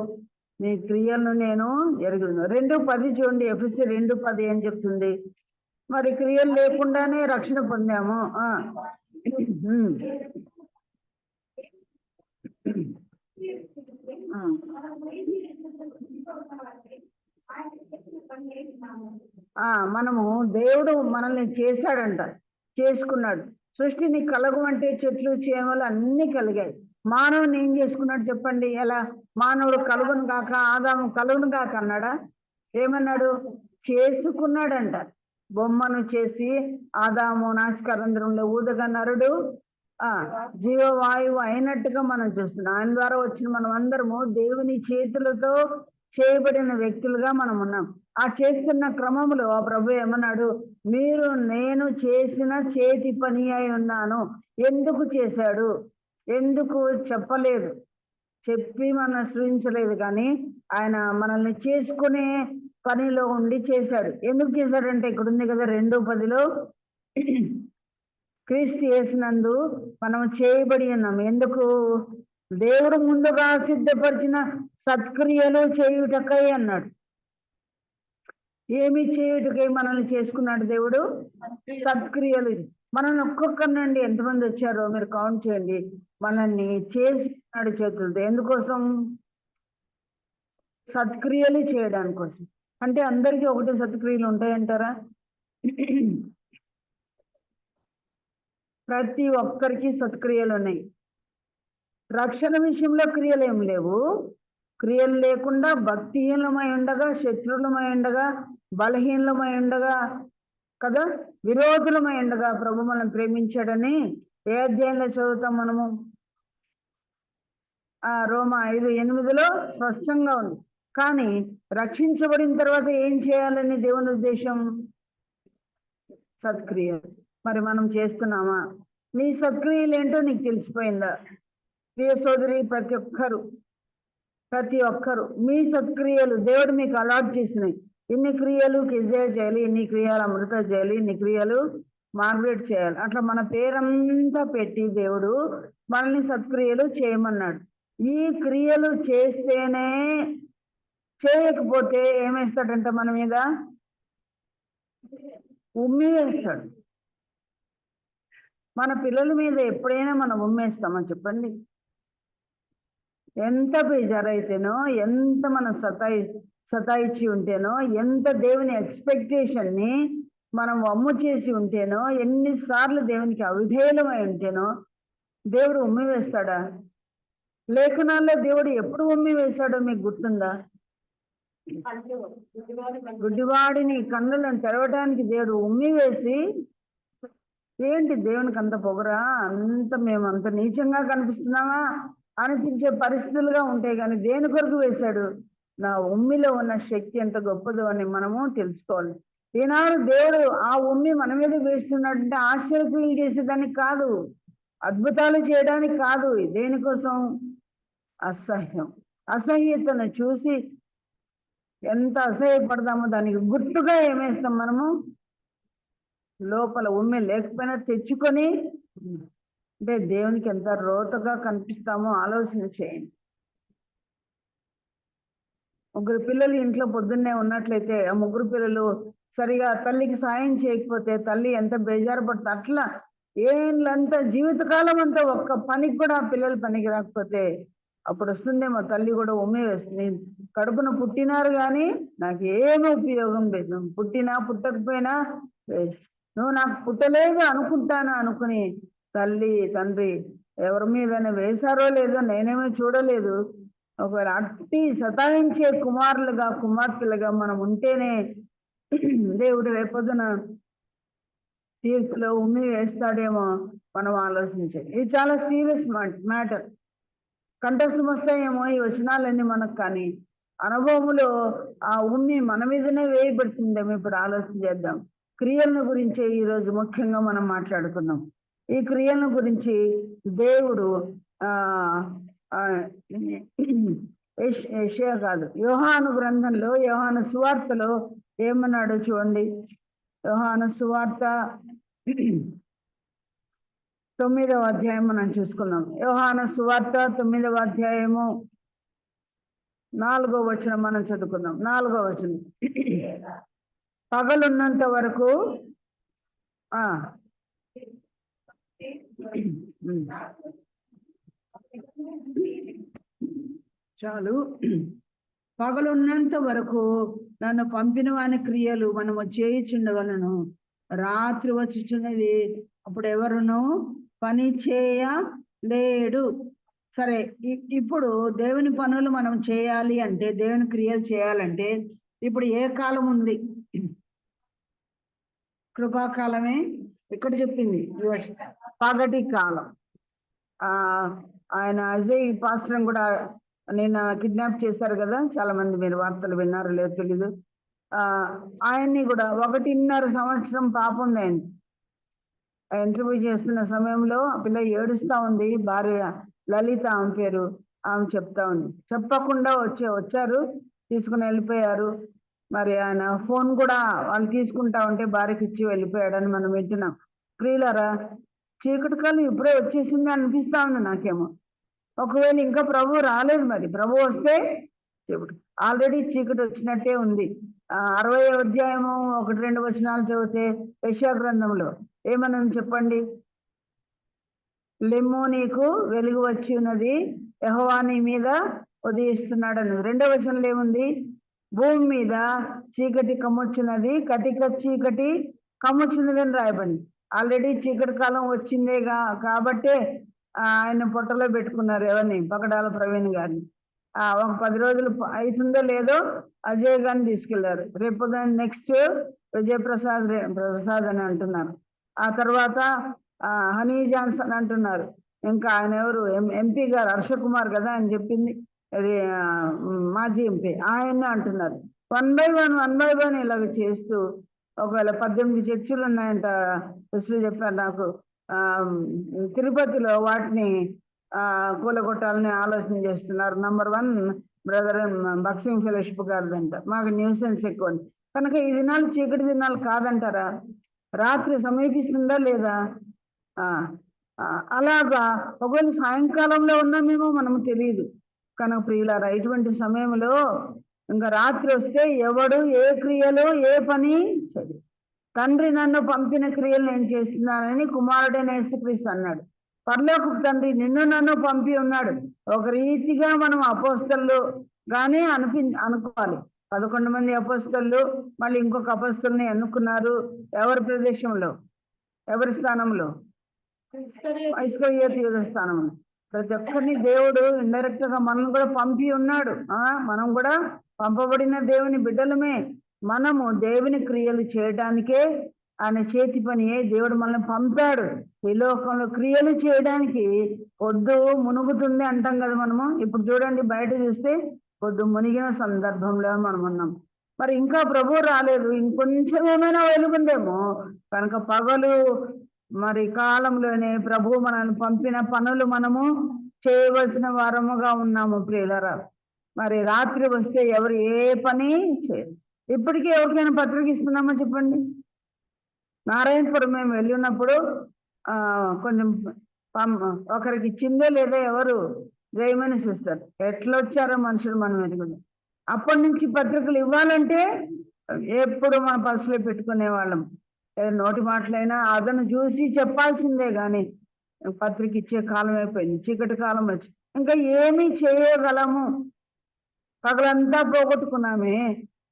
నీ క్రియలను నేను ఎరుగుదును. 2:10 చూడండి, ఎఫెసీ 2:10 ఏం చెప్తుంది? మరి క్రియలు లేకుండానే రక్షణ పొందాము. మనము దేవుడు మనల్ని చేశాడంట, చేసుకున్నాడు. సృష్టిని కలగమంటే చెట్లు చేమలు అన్ని కలిగాయి. మానవుని ఏం చేసుకున్నాడు చెప్పండి? ఎలా? మానవుడు కలుగును కాక, ఆదాము కలుగును కాక అన్నాడా? ఏమన్నాడు? చేసుకున్నాడంట. బొమ్మను చేసి ఆదాము నాసికారంధ్రంలో ఊదగా నరుడు జీవవాయువు అయినట్టుగా మనం చూస్తున్నాం. ఆయన ద్వారా వచ్చిన మనం అందరము దేవుని చేతులతో చేయబడిన వ్యక్తులుగా మనం ఉన్నాం. ఆ చేస్తున్న క్రమంలో ఆ ప్రభు ఏమన్నాడు? మీరు నేను చేసిన చేతి పని అయి ఉన్నాను. ఎందుకు చేశాడు? ఎందుకు చెప్పలేదు, చెప్పి మనం సృజించలేదు, కానీ ఆయన మనల్ని చేసుకునే పనిలో ఉండి చేశాడు. ఎందుకు చేశాడంటే ఇక్కడ ఉంది కదా 2:10 క్రీస్తు యేసునందు మనం చేయబడి ఉన్నాం. ఎందుకు? దేవుడు ముందుగా సిద్ధపరిచిన సత్క్రియలు చేయుటకై అన్నాడు. ఏమి చేయుటకై మనల్ని చేసుకున్నాడు దేవుడు? సత్క్రియలు. మనల్ని ఒక్కొక్కరినండి ఎంతమంది వచ్చారో మీరు కౌంట్ చేయండి. మనల్ని చేసుకున్నాడు చేతులతో. ఎందుకోసం? సత్క్రియలు చేయడానికి కోసం. అంటే అందరికీ ఒకటే సత్క్రియలు ఉంటాయంటారా? ప్రతి ఒక్కరికి సత్క్రియలు ఉన్నాయి. రక్షణ విషయంలో క్రియలు ఏం లేవు. క్రియలు లేకుండా భక్తిహీనమై ఉండగా, శత్రులమై ఉండగా, బలహీనమై ఉండగా కదా, విరోధులమై ఉండగా ప్రభు మనం ప్రేమించాడని ఏ అధ్యాయంలో చదువుతాం మనము? రోమా 5:8 స్పష్టంగా ఉంది. కానీ రక్షించబడిన తర్వాత ఏం చేయాలని దేవుని ఉద్దేశం? సత్క్రియలు. మరి మనం చేస్తున్నామా? నీ సత్క్రియలు ఏంటో నీకు తెలిసిపోయిందా? ప్రియ సోదరి, ప్రతి ఒక్కరు మీ సత్క్రియలు దేవుడు మీకు అలాట్ చేసినాయి. ఇన్ని క్రియలు కిజే చేయాలి, ఇన్ని క్రియలు అమృత చేయాలి, ఇన్ని క్రియలు మార్గరెట్ చేయాలి. అట్లా మన పేరంతా పెట్టి దేవుడు మనల్ని సత్క్రియలు చేయమన్నాడు. ఈ క్రియలు చేస్తేనే, చేయకపోతే ఏమేస్తాడంట మన మీద? ఉమ్మి వేస్తాడు. మన పిల్లల మీద ఎప్పుడైనా మనం ఉమ్మేస్తామా చెప్పండి? ఎంత బేజారైతేనో, ఎంత మనం సతాయిచ్చి ఉంటేనో, ఎంత దేవుని ఎక్స్పెక్టేషన్ని మనం వమ్ము చేసి ఉంటేనో, ఎన్నిసార్లు దేవునికి అవిధేయులమై ఉంటేనో దేవుడు ఉమ్మి వేస్తాడా? లేఖనాల్లో దేవుడు ఎప్పుడు ఉమ్మి వేశాడో మీకు గుర్తుందా? గుడ్డివాడిని కన్నులను తెరవడానికి దేవుడు ఉమ్మి వేసి, ఏంటి దేవునికి అంత పొగరా? మేము అంత నీచంగా కనిపిస్తున్నామా అనిపించే పరిస్థితులుగా ఉంటాయి. కానీ దేని కొరకు వేశాడు? నా ఉమ్మిలో ఉన్న శక్తి ఎంత గొప్పదో అని మనము తెలుసుకోవాలి. ఈనాడు దేవుడు ఆ ఉమ్మి మన మీద వేస్తున్నాడంటే ఆశ్చర్యక్రియలు చేసేదానికి కాదు, అద్భుతాలు చేయడానికి కాదు. దేనికోసం? అసహ్యతను చూసి ఎంత అసహ్యపడదామో దానికి గుర్తుగా ఏమేస్తాం మనము? లోపల ఉమ్మి లేకపోయినా తెచ్చుకొని, అంటే దేవునికి ఎంత రోతగా కనిపిస్తామో ఆలోచన చేయండి. ముగ్గురు పిల్లలు ఇంట్లో పొద్దున్నే ఉన్నట్లయితే ఆ ముగ్గురు పిల్లలు సరిగా తల్లికి సాయం చేయకపోతే తల్లి ఎంత బేజారు పడుతుంది. అట్లా ఏంలంతా జీవితకాలం అంతా ఒక్క పనికి కూడా ఆ పిల్లలు పనికి రాకపోతే అప్పుడు వస్తుందేమో తల్లి కూడా ఉమ్మి వేస్తుంది. కడుపున పుట్టినారు కానీ నాకు ఏమీ ఉపయోగం లేదు, పుట్టినా పుట్టకపోయినా వేస్ట్, నువ్వు నాకు పుట్టలేదు అనుకుంటాను అనుకుని తల్లి తండ్రి ఎవరి మీదైనా వేశారో లేదో నేనేమీ చూడలేదు. ఒకవేళ అట్టి సతాయించే కుమార్తెలుగా మనం ఉంటేనే దేవుడు రేపొద్దున తీర్పులో ఉమ్మి వేస్తాడేమో మనం ఆలోచించాలి. ఇది చాలా సీరియస్ మ్యాటర్. కంఠస్థం వస్తాయేమో ఈ వచనాలన్నీ మనకు, కానీ అనుభవంలో ఆ ఉమ్మి మన మీదనే వేయబడుతుందేమో. ఇప్పుడు ఆలోచన చేద్దాం. క్రియలను గురించే ఈరోజు ముఖ్యంగా మనం మాట్లాడుకుందాం. ఈ క్రియలను గురించి దేవుడు యెషయా కాదు, యోహాను గ్రంథంలో, యోహాను సువార్తలో ఏమన్నాడు చూడండి. యోహాను సువార్త 9వ అధ్యాయం మనం చూసుకున్నాం. యోహాను సువార్త 9వ అధ్యాయము 4వ వచనం మనం చదువుకుందాం. 4వ వచనం, పగలున్నంత వరకు చాలు. పగలున్నంత వరకు నన్ను పంపిన వాని క్రియలు మనము చేయుచుండవలను. రాత్రి వచ్చుచున్నది, అప్పుడు ఎవరును పని చేయలేడు. సరే, ఇప్పుడు దేవుని పనులు మనం చేయాలి అంటే, దేవుని క్రియలు చేయాలంటే ఇప్పుడు ఏ కాలం ఉంది? కృపాకాలమే. ఇక్కడ చెప్పింది పగటి కాలం. ఆయన అజయ్ పాస్టర్ కూడా నిన్న కిడ్నాప్ చేశారు కదా, చాలా మంది మీరు వార్తలు విన్నారో లేదో తెలీదు. ఆయన్ని కూడా 1.5 సంవత్సరం పాప ఉంది. ఆయన ఇంటర్వ్యూ చేస్తున్న సమయంలో ఆ పిల్ల ఏడుస్తా ఉంది. భార్య లలిత ఆమె పేరు. ఆమె చెప్తా ఉంది, చెప్పకుండా వచ్చారు, తీసుకుని వెళ్ళిపోయారు. మరి ఆయన ఫోన్ కూడా వాళ్ళు తీసుకుంటా ఉంటే భార్యకి ఇచ్చి వెళ్ళిపోయాడని మనం వింటున్నాం. ప్రియులారా, చీకటి కాలం ఇప్పుడే వచ్చేసింది అనిపిస్తా ఉంది నాకేమో. ఒకవేళ ఇంకా ప్రభు రాలేదు, మరి ప్రభు వస్తే ఆల్రెడీ చీకటి వచ్చినట్టే ఉంది. 60వ అధ్యాయము 1-2 వచనాలు చదివితే యెషయా గ్రంథంలో ఏమని చెప్పండి? లెమ్ము, నీకు వెలుగు వచ్చి ఉన్నది, యెహోవా నీ మీద ఉదయిస్తున్నాడు అన్నది. 2వ వచనంలో ఏముంది? భూమి మీద చీకటి కమ్ముచున్నది, కటిక చీకటి కమ్ముచున్నది అని రాయబడింది. ఆల్రెడీ చీకటి కాలం వచ్చిందేగా కాబట్టే ఆయన పొట్టలో పెట్టుకున్నారు. ఎవరిని? పగడాల ప్రవీణ్ గారిని. ఒక 10 రోజులు అవుతుందో లేదో అజయ్ గారిని తీసుకెళ్లారు. రేపు నెక్స్ట్ ప్రసాద్ అని అంటున్నారు. ఆ తర్వాత హనీ జాన్సన్ అంటున్నారు. ఇంకా ఆయన ఎవరు? ఎంపీ గారు హర్షకుమార్ కదా అని చెప్పింది, మాజీ ఎంపీ, ఆయన అంటున్నారు. 1 by 1 ఇలాగ చేస్తూ ఒకవేళ 18 చర్చిలు ఉన్నాయంట చెప్పారు నాకు. తిరుపతిలో వాటిని కూలగొట్టాలని ఆలోచన చేస్తున్నారు. నంబర్ 1 బ్రదర్ బక్సింగ్ ఫెలోషిప్ గారిదంట. మాకు న్యూసెన్స్ ఎక్కువ. కనుక ఈ దినాలు చీకటి దినాలు కాదంటారా? రాత్రి సమీపిస్తుందా లేదా? అలాగా ఒకవేళ సాయంకాలంలో ఉన్నామేమో మనము తెలియదు. కనుక ప్రియులారా, ఇటువంటి సమయంలో ఇంకా రాత్రి వస్తే ఎవడు ఏ క్రియలు ఏ పని చేయదు. తండ్రి నన్ను పంపిన క్రియలు నేను చేస్తున్నానని కుమారుడైన యేసుక్రీస్తు అన్నాడు. పరలోకపు తండ్రి నిన్ను నన్ను పంపి ఉన్నాడు. ఒక రీతిగా మనం అపోస్తలు గానే అనుకోవాలి. 11 మంది అపోస్తలు, మళ్ళీ ఇంకొక అపోస్తల్ని ఎన్నుకున్నారు. ఎవరి ప్రదేశంలో, ఎవరి స్థానంలో? ఇస్కరియోతు యూదా స్థానంలో. ప్రతి ఒక్కరిని దేవుడు ఇండైరెక్ట్ గా మనం కూడా పంపి ఉన్నాడు. మనం కూడా పంపబడిన దేవుని బిడ్డలమే. మనము దేవుని క్రియలు చేయడానికే, ఆయన చేతి పనియే దేవుడు మనల్ని పంపాడు. ఈ లోకంలో క్రియలు చేయడానికి. పొద్దు మునుగుతుంది అంటాం కదా మనము. ఇప్పుడు చూడండి, బయట చూస్తే పొద్దు మునిగిన సందర్భంలో మనం ఉన్నాం. మరి ఇంకా ప్రభు రాలేదు, ఇంకొంచెం ఏమైనా వెలుగుందేమో. కనుక పగలు మరి కాలంలోనే ప్రభు మనల్ని పంపిన పనులు మనము చేయవలసిన వారముగా ఉన్నాము ప్రియులారా. మరి రాత్రి వస్తే ఎవరు ఏ పని చేయరు. ఇప్పటికీ ఎవరికైనా పత్రిక ఇస్తున్నామో చెప్పండి. నారాయణపురం మేము వెళ్ళి ఉన్నప్పుడు కొంచెం ఒకరికి ఇచ్చిందే లేదా ఎవరు? జయమని సిస్టర్. ఎట్లా వచ్చారో మనుషులు మనం ఎరుగుదాం. అప్పటి నుంచి పత్రికలు ఇవ్వాలంటే ఎప్పుడు మన పర్సులో పెట్టుకునే వాళ్ళం. నోటి మాటలైనా అదను చూసి చెప్పాల్సిందే గాని పత్రిక ఇచ్చే కాలం అయిపోయింది. చీకటి కాలం వచ్చి ఇంకా ఏమి చేయగలము? పగలంతా పోగొట్టుకున్నామే,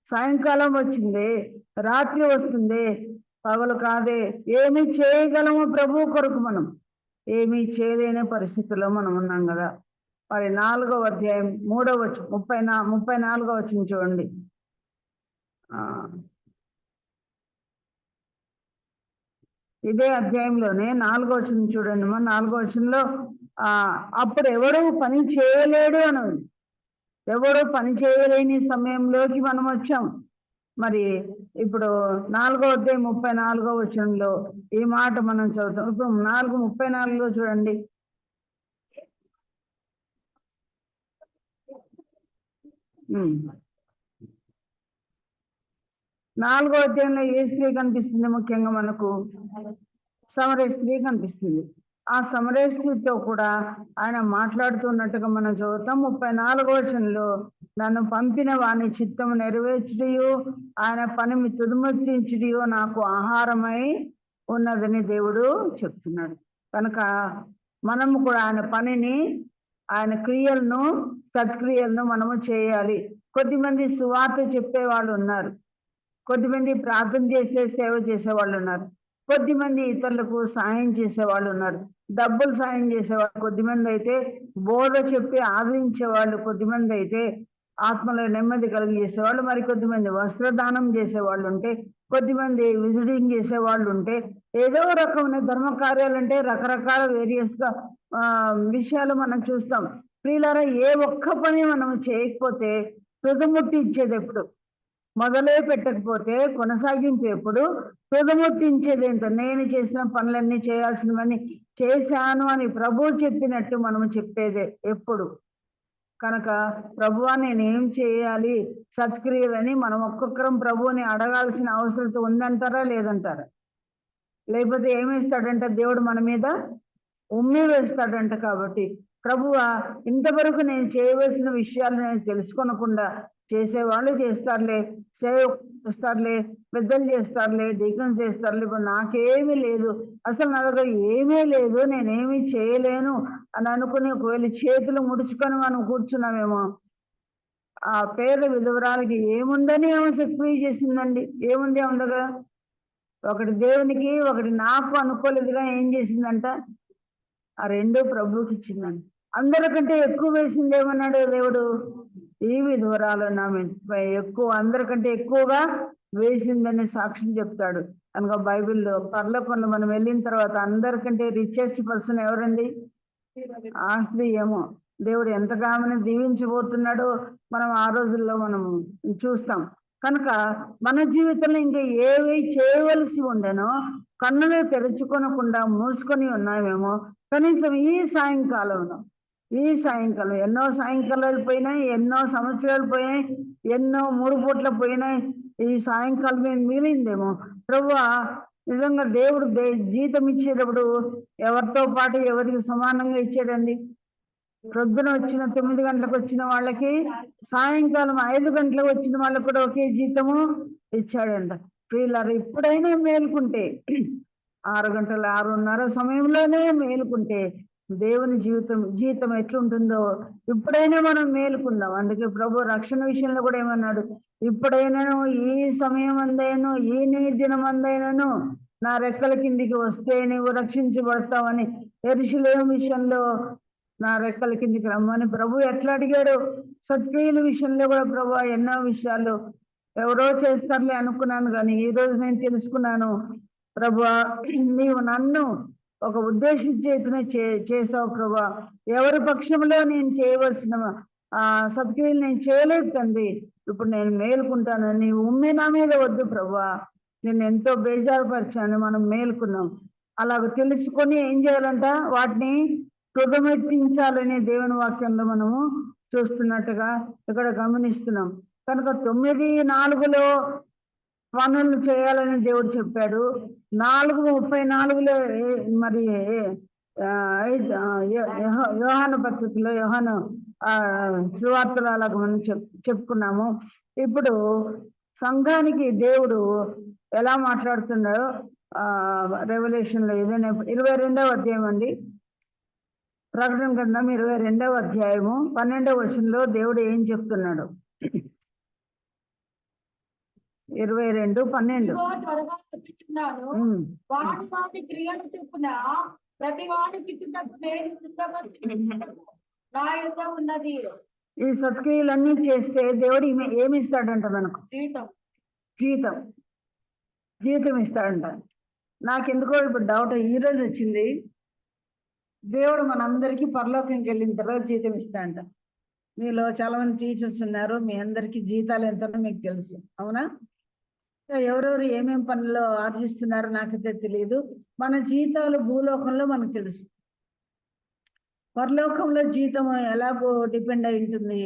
సాయంకాలం వచ్చింది, రాత్రి వస్తుంది, పగలు కాదే. ఏమి చేయగలము ప్రభు కొరకు? మనం ఏమీ చేయలేని పరిస్థితుల్లో మనం ఉన్నాం కదా. మరి 4వ అధ్యాయం 3వ వచనం 34వ వచనం చూడండి. ఇదే అధ్యాయంలోనే 4వ వచనం చూడండి. 4వ వచనంలో అప్పుడు ఎవడు పని చేయలేడు అని ఉంది. ఎవడు పని చేయలేని సమయంలోకి మనం వచ్చాం. మరి ఇప్పుడు 4వ అధ్యాయం 34వ వచనంలో ఈ మాట మనం చదువుతాం. ఇప్పుడు 4:34లో చూడండి. నాలుగో అధ్యాయంలో ఏ స్త్రీ కనిపిస్తుంది? ముఖ్యంగా మనకు సమరయ స్త్రీ కనిపిస్తుంది. ఆ సమరయ స్త్రీతో కూడా ఆయన మాట్లాడుతున్నట్టుగా మనం చదువుతాం. 34వ వచనంలో నన్ను పంపిన వాని చిత్తము నెరవేర్చుటయు ఆయన పనిని తుదిముట్టించుటయు నాకు ఆహారమై ఉన్నదని దేవుడు చెప్తున్నాడు. కనుక మనము కూడా ఆయన పనిని ఆయన క్రియలను, సత్క్రియలను మనము చేయాలి. కొద్దిమంది సువార్త చెప్పే వాళ్ళు ఉన్నారు, కొద్దిమంది ప్రార్థన చేసే సేవ చేసే వాళ్ళు ఉన్నారు, కొద్దిమంది ఇతరులకు సాయం చేసే వాళ్ళు ఉన్నారు, డబ్బులు సాయం చేసేవాళ్ళు కొద్దిమంది అయితే, బోధ చెప్పి ఆదరించే వాళ్ళు కొద్దిమంది అయితే, ఆత్మలో నెమ్మది కలిగజేసేవాళ్ళు, మరి కొద్దిమంది వస్త్రదానం చేసేవాళ్ళు ఉంటే, కొద్దిమంది విజిటింగ్ చేసేవాళ్ళు ఉంటే, ఏదో రకమైన ధర్మ కార్యాలంటే రకరకాల వేరియస్ గా విషయాలు మనం చూస్తాం. ప్రియులారా, ఏ ఒక్క పని మనం చేయకపోతే తుదముట్టి ఇచ్చేది ఎప్పుడు? మొదలే పెట్టకపోతే కొనసాగింపు ఎప్పుడు? తుదముట్టించేది ఏంటో, నేను చేసిన పనులన్నీ చేయాల్సినవన్నీ చేశాను అని ప్రభువు చెప్పినట్టు మనము చెప్పేదే ఎప్పుడు. కనుక ప్రభువా నేనేం చేయాలి సత్క్రియలని మనం ఒక్కొక్కరం ప్రభువుని అడగాల్సిన అవసరం ఉందంటారా లేదంటారా? లేకపోతే ఏమేస్తాడంట దేవుడు మన మీద? ఉమ్మి వేస్తాడంట. కాబట్టి ప్రభువా ఇంతవరకు నేను చేయవలసిన విషయాలు నేను తెలుసుకోనకుండా చేసేవాళ్ళు చేస్తారులే, సేవ చేస్తారులే, పెద్దలు చేస్తారులే, డీకన్స్ చేస్తారులే, ఇప్పుడు నాకేమీ లేదు, అసలు నా దగ్గర ఏమీ లేదు, నేనేమీ చేయలేను అని అనుకుని ఒకవేళ చేతులు ముడుచుకొని మనం కూర్చున్నామేమో, ఆ పేద విధవరాలకి ఏముందని ఆమె సక్రియ చేసిందండి? ఏముంది ఆమె దగ్గర? ఒకటి దేవునికి, ఒకటి నాకు అనుకోలేదుగా ఏం చేసిందంట? ఆ రెండో ప్రభువుకి ఇచ్చిందండి. అందరికంటే ఎక్కువ వేసింది ఏమన్నాడు దేవుడు? ఈ విధవరాలు నా ఎక్కువ, అందరికంటే ఎక్కువగా వేసిందని సాక్ష్యం చెప్తాడు. కనుక బైబిల్లో పరలోకంలో మనం వెళ్ళిన తర్వాత అందరికంటే రిచెస్ట్ పర్సన్ ఎవరండి? ఆ స్త్రీ. ఏమో దేవుడు ఎంతగా ఆమెను దీవించబోతున్నాడో మనం ఆ రోజుల్లో మనం చూస్తాం. కనుక మన జీవితంలో ఇంకా ఏవి చేయవలసి ఉండేనో కన్నులు తెరుచుకొనకుండా మూసుకొని ఉన్నామేమో. కనీసం ఈ సాయంకాలంలో ఎన్నో సాయంకాలాలు పోయినాయి, ఎన్నో సంవత్సరాలు పోయినాయి, ఎన్నో 3 పూట్ల పోయినాయి, ఈ సాయంకాలమే మిగిలిందేమో. ప్రభువా నిజంగా దేవుడు జీతం ఇచ్చేటప్పుడు ఎవరితో పాటు ఎవరికి సమానంగా ఇచ్చాడండి? ప్రొద్దున వచ్చిన 9 గంటలకు వచ్చిన వాళ్ళకి సాయంకాలం 5 గంటలకు వచ్చిన వాళ్ళకి కూడా ఒకే జీతము ఇచ్చాడంట. ప్రియులారా, ఇప్పుడైనా మేలుకుంటే 6 గంటల 6:30 సమయంలోనే మేలుకుంటే దేవుని జీతం ఎట్లుంటుందో ఇప్పుడైనా మనం మేలుకుందాం. అందుకే ప్రభు రక్షణ విషయంలో కూడా ఏమన్నాడు? ఇప్పుడైనాను, ఈ సమయం అందైనను, ఈ నీ దినం అందైనను నా రెక్కల కిందికి వస్తే నీవు రక్షించబడతావని. యెరూషలేము విషయంలో నా రెక్కల కిందికి రమ్మని ప్రభు ఎట్లా అడిగాడు? సత్క్రియల విషయంలో కూడా ప్రభు ఎన్నో విషయాలు ఎవరో చేస్తారులే అనుకున్నాను, కానీ ఈ రోజు నేను తెలుసుకున్నాను, ప్రభు నీవు నన్ను ఒక ఉద్దేశించేతనే చేసావు ప్రభా. ఎవరి పక్షంలో నేను చేయవలసిన సత్క్రియలు నేను చేయలేదు తండ్రి, ఇప్పుడు నేను మేలుకుంటాను. నీవు ఉమ్మి నా మీద వద్దు ప్రభా, నేను ఎంతో బేజారుపరిచాను. మనం మేలుకున్నాం. అలాగ తెలుసుకొని ఏం చేయాలంట? వాటిని తుదమెట్టించాలని దేవుని వాక్యంలో మనము చూస్తున్నట్టుగా ఇక్కడ గమనిస్తున్నాం. కనుక 9:4 పనులు చేయాలని దేవుడు చెప్పాడు. 4:34 మరి యోహాను పత్రికలో, యోహాను సువార్తలు అలాగ మనం చెప్పుకున్నాము. ఇప్పుడు సంఘానికి దేవుడు ఎలా మాట్లాడుతున్నాడో రెవల్యూషన్ లో ఏదైనా 22వ అధ్యాయం అండి, ప్రకటన గ్రంథం 22వ అధ్యాయము 12వ వచనంలో దేవుడు ఏం చెప్తున్నాడు? 22:12. వాడి క్రియలు చెప్పున ప్రతి వాడికి నేను నా యొక్క ఉన్నది. ఈ సత్క్రియలన్నీ చేస్తే దేవుడు ఏమి ఇస్తాడంట? మనకు జీతం ఇస్తాడంట. నాకెందుకో ఇప్పుడు డౌట్ ఈ రోజు వచ్చింది. దేవుడు మనందరికీ పరలోకంకి వెళ్ళిన తర్వాత జీతం ఇస్తాడంట. మీలో చాలా మంది టీచర్స్ ఉన్నారు, మీ అందరికీ జీతాలు ఎంతనో మీకు తెలుసు, అవునా? ఎవరెవరు ఏమేం పనుల్లో ఆర్జిస్తున్నారో నాకైతే తెలియదు. మన జీతాలు భూలోకంలో మనకు తెలుసు, పరలోకంలో జీతం ఎలాగో డిపెండ్ అయి ఉంటుంది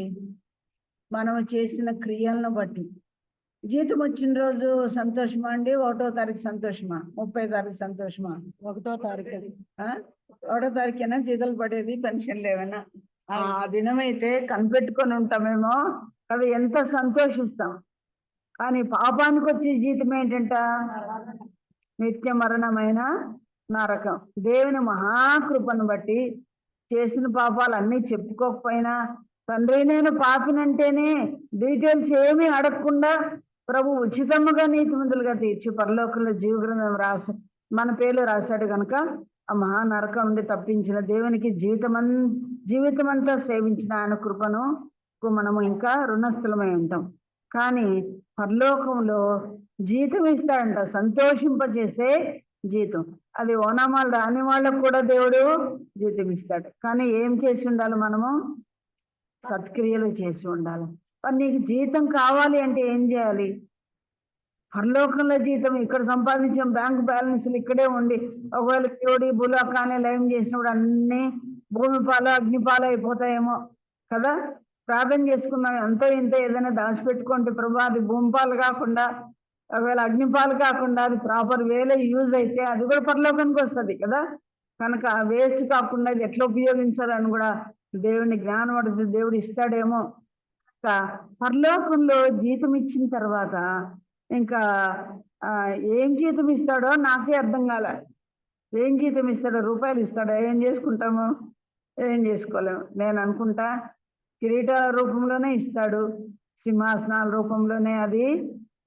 మనం చేసిన క్రియలను బట్టి. జీతం వచ్చిన రోజు సంతోషమా అండి? 1వ తారీఖు సంతోషమా? 30వ తారీఖు సంతోషమా? 1వ తారీఖు 1వ తారీఖేనా జీతాలు పడేది? పెన్షన్ లేవనా? ఆ దినమైతే కనిపెట్టుకొని ఉంటామేమో, అవి ఎంత సంతోషిస్తాం. కానీ పాపానికి వచ్చే జీతం ఏంటంట? నిత్య మరణమైన నరకం. దేవుని మహాకృపను బట్టి చేసిన పాపాలు అన్నీ చెప్పుకోకపోయినా, తండ్రి నేను పాపినంటేనే డీటెయిల్స్ ఏమీ అడగకుండా ప్రభు ఉచితముగా నీతిమంతులుగా తీర్చి పరలోకంలో జీవగ్రంథం మన పేర్లు రాశాడు కనుక ఆ మహానరకం నుండి తప్పించిన దేవునికి జీవితమంతా సేవించిన ఆయన కృపను మనము ఇంకా రుణస్థలమై ఉంటాం. కానీ పరలోకంలో జీతం ఇస్తాడంట, సంతోషింపజేసే జీతం. అది ఓనామాలు రాని వాళ్ళకు కూడా దేవుడు జీతం ఇస్తాడు. కానీ ఏం చేసి ఉండాలి? మనము సత్క్రియలు చేసి ఉండాలి. మరి నీకు జీతం కావాలి అంటే ఏం చేయాలి? పరలోకంలో జీతం ఇక్కడ సంపాదించిన బ్యాంక్ బ్యాలెన్స్లు ఇక్కడే ఉండి ఒకవేళ దేవుడి భూలోకాన్ని లయం చేసినప్పుడు అన్ని భూమి పాలు అగ్నిపాలు అయిపోతాయేమో కదా. ప్రార్థన చేసుకున్నాం, ఎంతో ఇంత ఏదైనా దాచిపెట్టుకుంటే ప్రభు అది భూమి పాలు కాకుండా ఒకవేళ అగ్నిపాలు కాకుండా అది ప్రాపర్ వేలో యూజ్ అయితే అది కూడా పరలోకానికి వస్తుంది కదా. కనుక వేస్ట్ కాకుండా ఇది ఎట్లా ఉపయోగించాలని కూడా దేవుని జ్ఞానం అడిగితే దేవుడు ఇస్తాడేమో. పరలోకంలో జీతం ఇచ్చిన తర్వాత ఇంకా ఏం జీతం ఇస్తాడో నాకే అర్థం కాలే. ఏం జీతం ఇస్తాడో? రూపాయలు ఇస్తాడో? ఏం చేసుకుంటాము? ఏం చేసుకోలేము. నేను అనుకుంటా కిరీటాల రూపంలోనే ఇస్తాడు, సింహాసనాల రూపంలోనే అది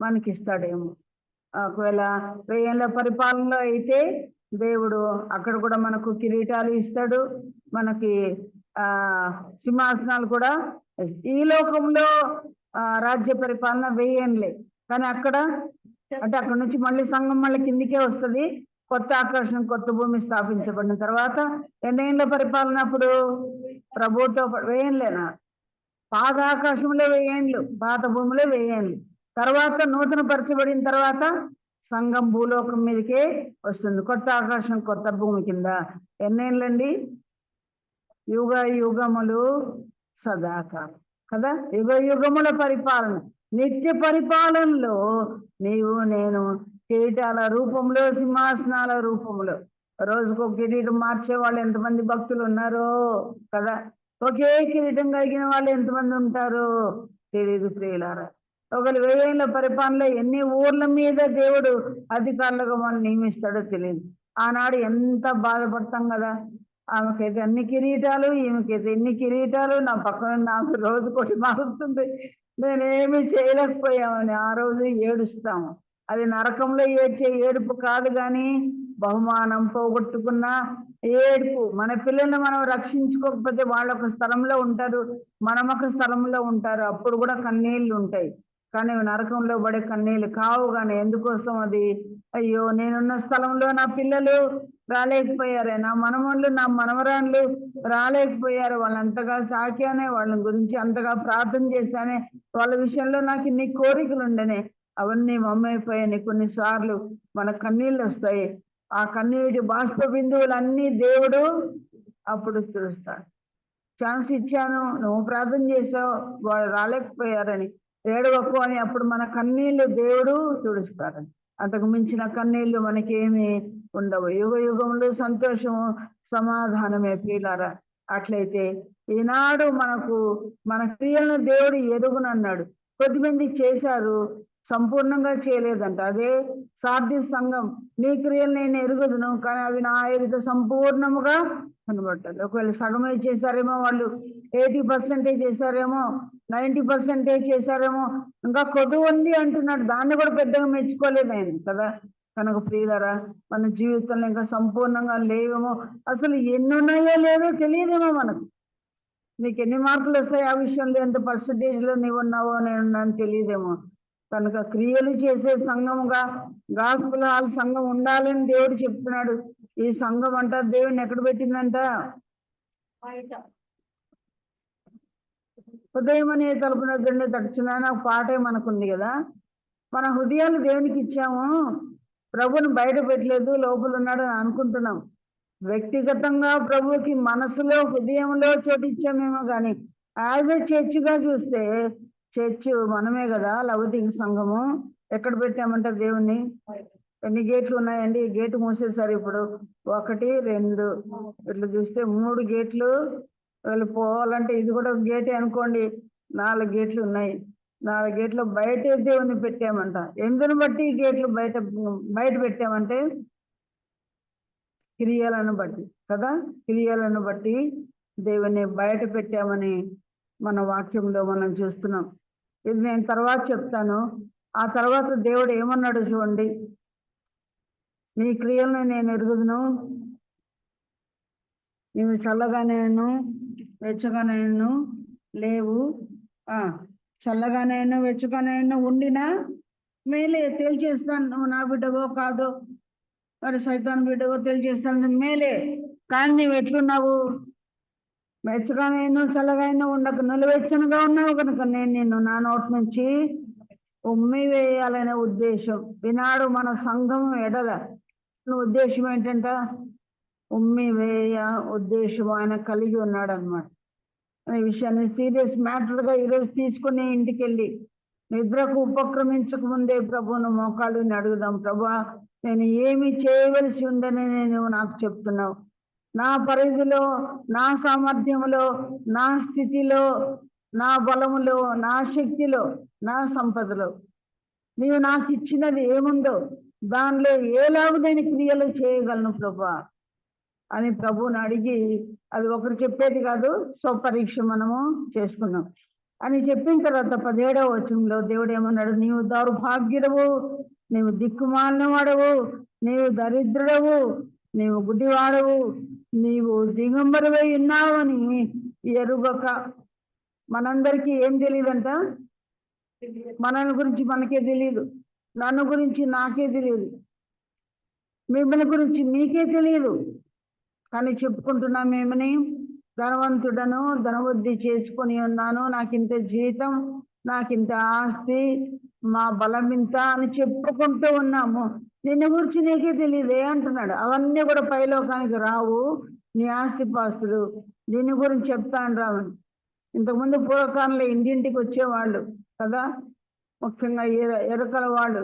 మనకి ఇస్తాడేమో. ఒకవేళ 1000 ఏళ్ల పరిపాలనలో అయితే దేవుడు అక్కడ కూడా మనకు కిరీటాలు ఇస్తాడు, మనకి సింహాసనాలు కూడా. ఈ లోకంలో రాజ్య పరిపాలన 1000 ఏళ్ళే, కానీ అక్కడ అంటే అక్కడ నుంచి మళ్ళీ సంఘం మళ్ళీ కిందికే వస్తుంది. కొత్త ఆకాశం కొత్త భూమి స్థాపించబడిన తర్వాత 2 ఏళ్ల పరిపాలన అప్పుడు ప్రభుత్వ 1000 ఏళ్ళేనా? పాత ఆకాశంలో 1000 ఏళ్ళు, పాత భూమిలో 1000 ఏళ్ళు. తర్వాత నూతన పరచబడిన తర్వాత సంఘం భూలోకం మీదకే వస్తుంది, కొత్త ఆకాశం కొత్త భూమి కింద. ఎన్నేళ్ళండి? యుగ యుగములు సదాకాలం కదా. యుగ యుగముల పరిపాలన, నిత్య పరిపాలనలో నీవు నేను కిరీటాల రూపంలో, సింహాసనాల రూపంలో. రోజుకు ఒక కిరీటం మార్చే వాళ్ళు ఎంతమంది భక్తులు ఉన్నారో కదా. ఒకే కిరీటం కలిగిన వాళ్ళు ఎంతమంది ఉంటారో తెలియదు ప్రియులారా. ఒకరు 1000 ఏళ్ల పరిపాలనలో ఎన్ని ఊర్ల మీద దేవుడు అధికారులుగా మనం నియమిస్తాడో తెలియదు. ఆనాడు ఎంత బాధపడతాం కదా. ఆమెకైతే అన్ని కిరీటాలు, ఈమెకైతే ఎన్ని కిరీటాలు. నా పక్కన నాకు రోజుకోటి మారుతుంది, నేనేమి చేయలేకపోయామని ఆ రోజు ఏడుస్తాము. అది నరకంలో ఏడ్చే ఏడుపు కాదు, కానీ బహుమానం పోగొట్టుకున్న ఏడుపు. మన పిల్లల్ని మనం రక్షించుకోకపోతే వాళ్ళు ఒక స్థలంలో ఉంటారు, మనం ఒక స్థలంలో ఉంటారు, అప్పుడు కూడా కన్నీళ్లు ఉంటాయి. కానీ నరకంలో పడే కన్నీళ్ళు కావు. కానీ ఎందుకోసం అది? అయ్యో నేనున్న స్థలంలో నా పిల్లలు రాలేకపోయారే, నా మనమళ్ళు నా మనవరాళ్ళు రాలేకపోయారు, వాళ్ళంతగా సాక్యానే, వాళ్ళ గురించి అంతగా ప్రార్థన చేశానే, వాళ్ళ విషయంలో నాకు ఇన్ని కోరికలు ఉండనే, అవన్నీ మమ్మయిపోయాయి. కొన్నిసార్లు మన కన్నీళ్ళు వస్తాయి. ఆ కన్నీటి బాష్ప బిందువులన్నీ దేవుడు అప్పుడు తుడుస్తాడు. ఛాన్స్ ఇచ్చాను, నువ్వు ప్రార్థన చేసావు, వాళ్ళు రాలేకపోయారని ఏడవకు అని అప్పుడు మన కన్నీళ్లు దేవుడు తుడుస్తారని. అంతకు మించిన కన్నీళ్లు మనకేమి ఉండవు. యుగ యుగంలో సంతోషము సమాధానమే ప్రియులారా. అట్లయితే ఈనాడు మన క్రియలను దేవుడు ఎరుగునన్నాడు. కొద్దిమంది చేశారు, సంపూర్ణంగా చేయలేదంట. అదే సార్థి సంఘం, నీ క్రియలు నేను ఎరుగుదును, కానీ అవి నా ఎదుట సంపూర్ణముగా కనబడ్డారు. ఒకవేళ సగమే చేశారేమో, వాళ్ళు 80% చేశారేమో, 90% చేశారేమో, ఇంకా కొద్ది ఉంది అంటున్నాడు. దాన్ని కూడా పెద్దగా మెచ్చుకోలేదు ఆయన కదా. కనుక ప్రియులరా, మన జీవితంలో ఇంకా సంపూర్ణంగా లేవేమో, అసలు ఎన్ని ఉన్నాయో లేదో తెలియదేమో మనకు. నీకు ఎన్ని మార్కులు వస్తాయి ఆ విషయంలో, ఎంత పర్సంటేజ్లో నీవు ఉన్నావో నేనున్నాను తెలియదేమో. కనుక క్రియలు చేసే సంఘముగా గాస్పుల్ హాల్ సంఘం ఉండాలని దేవుడు చెప్తున్నాడు. ఈ సంఘం అంట దేవుడిని ఎక్కడ పెట్టిందంట? హృదయం అనే తలుపున దండి తడుచున్నాను పాటే మనకుంది కదా. మన హృదయాలు దేవునికి ఇచ్చాము, ప్రభుని బయట పెట్టలేదు, లోపల ఉన్నాడు అని అనుకుంటున్నాం. వ్యక్తిగతంగా ప్రభుకి మనసులో హృదయంలో చోటు ఇచ్చామేమో, కానీ యాజ్ ఎ చర్చిగా చూస్తే చర్చ్ మనమే కదా. లౌకిక సంఘము ఎక్కడ పెట్టామంటే దేవుణ్ణి. ఎన్ని గేట్లు ఉన్నాయండి? ఈ గేటు మూసేశారు ఇప్పుడు. 1, 2 ఇట్లా చూస్తే 3 గేట్లు. వాళ్ళు పోవాలంటే ఇది కూడా ఒక గేటే అనుకోండి, 4 గేట్లు ఉన్నాయి. 4 గేట్లు బయట దేవుణ్ణి పెట్టామంట. ఎందుని బట్టి ఈ గేట్లు బయట పెట్టామంటే క్రియలను బట్టి కదా. క్రియలను బట్టి దేవుని బయట పెట్టామని మన వాక్యంలో మనం చూస్తున్నాం. ఇది నేను తర్వాత చెప్తాను. ఆ తర్వాత దేవుడు ఏమన్నాడు చూడండి, నీ క్రియలను నేను ఎరుగుదును, నీవు చల్లగానేను వెచ్చగానేను లేవు, చల్లగానైనా వెచ్చగానైనా ఉండినా మేలే తేల్చేస్తాను, నువ్వు నా బిడ్డవో కాదో మరి సైతాన్ బిడ్డవో తేల్చేస్తాను మేలే. కానీ నువ్వు ఎట్లున్నావు, వెచ్చగానైనా చల్లగానైనా ఉండక నిలవెచ్చనగా ఉన్నావు కనుక నేను నిన్ను నా నోటి నుంచి ఉమ్మి వేయాలనే ఉద్దేశం. ఈనాడు మన సంఘం ఎడల ఉద్దేశం ఏంటంట, ఉమ్మి వేయ ఉద్దేశం ఆయన కలిగి ఉన్నాడు అన్నమాట. అనే విషయాన్ని సీరియస్ మ్యాటర్గా ఈరోజు తీసుకుని ఇంటికి వెళ్ళి నిద్రకు ఉపక్రమించక ముందే ప్రభువును మోకాళ్ళని అడుగుదాం. ప్రభా, నేను ఏమి చేయవలసి ఉందని నేను నాకు చెప్తున్నావు. నా పరిధిలో, నా సామర్థ్యంలో, నా స్థితిలో, నా బలములో, నా శక్తిలో, నా సంపదలో నీవు నాకు ఇచ్చినది ఏముందో దానిలో ఏలాగు నేను క్రియలు చేయగలను ప్రభా అని ప్రభువుని అడిగి, అది ఒకరు చెప్పేది కాదు, స్వపరీక్ష మనము చేసుకున్నాం అని చెప్పిన తర్వాత 17వ వచనంలో దేవుడు ఏమన్నాడు, నీవు దౌర్భాగ్యుడవు, నీవు దిక్కుమాలిన వాడవు, నీవు దరిద్రుడవు, నీవు గుడ్డివాడవు, నీవు దిగంబరవై ఉన్నావు అని ఎరుగక. మనందరికీ ఏం తెలియదంట, మనల్ని గురించి మనకే తెలియదు, నన్ను గురించి నాకే తెలియదు, మిమ్మల్ని గురించి మీకే తెలియదు. కానీ చెప్పుకుంటున్నాం ఏమని, ధనవంతుడను, ధనవృద్ధి చేసుకొని ఉన్నాను, నాకింత జీతం, నాకింత ఆస్తి, మా బలం ఇంత అని చెప్పుకుంటూ ఉన్నాము. నిన్ను గురించి నీకే తెలియదే అంటున్నాడు. అవన్నీ కూడా పైలోకానికి రావు, నీ ఆస్తి పాస్తులు దీని గురించి చెప్తాను రావని. ఇంతకుముందు పూర్వకాలంలో ఇంటింటికి వచ్చేవాళ్ళు కదా, ముఖ్యంగా ఎరుకల వాళ్ళు,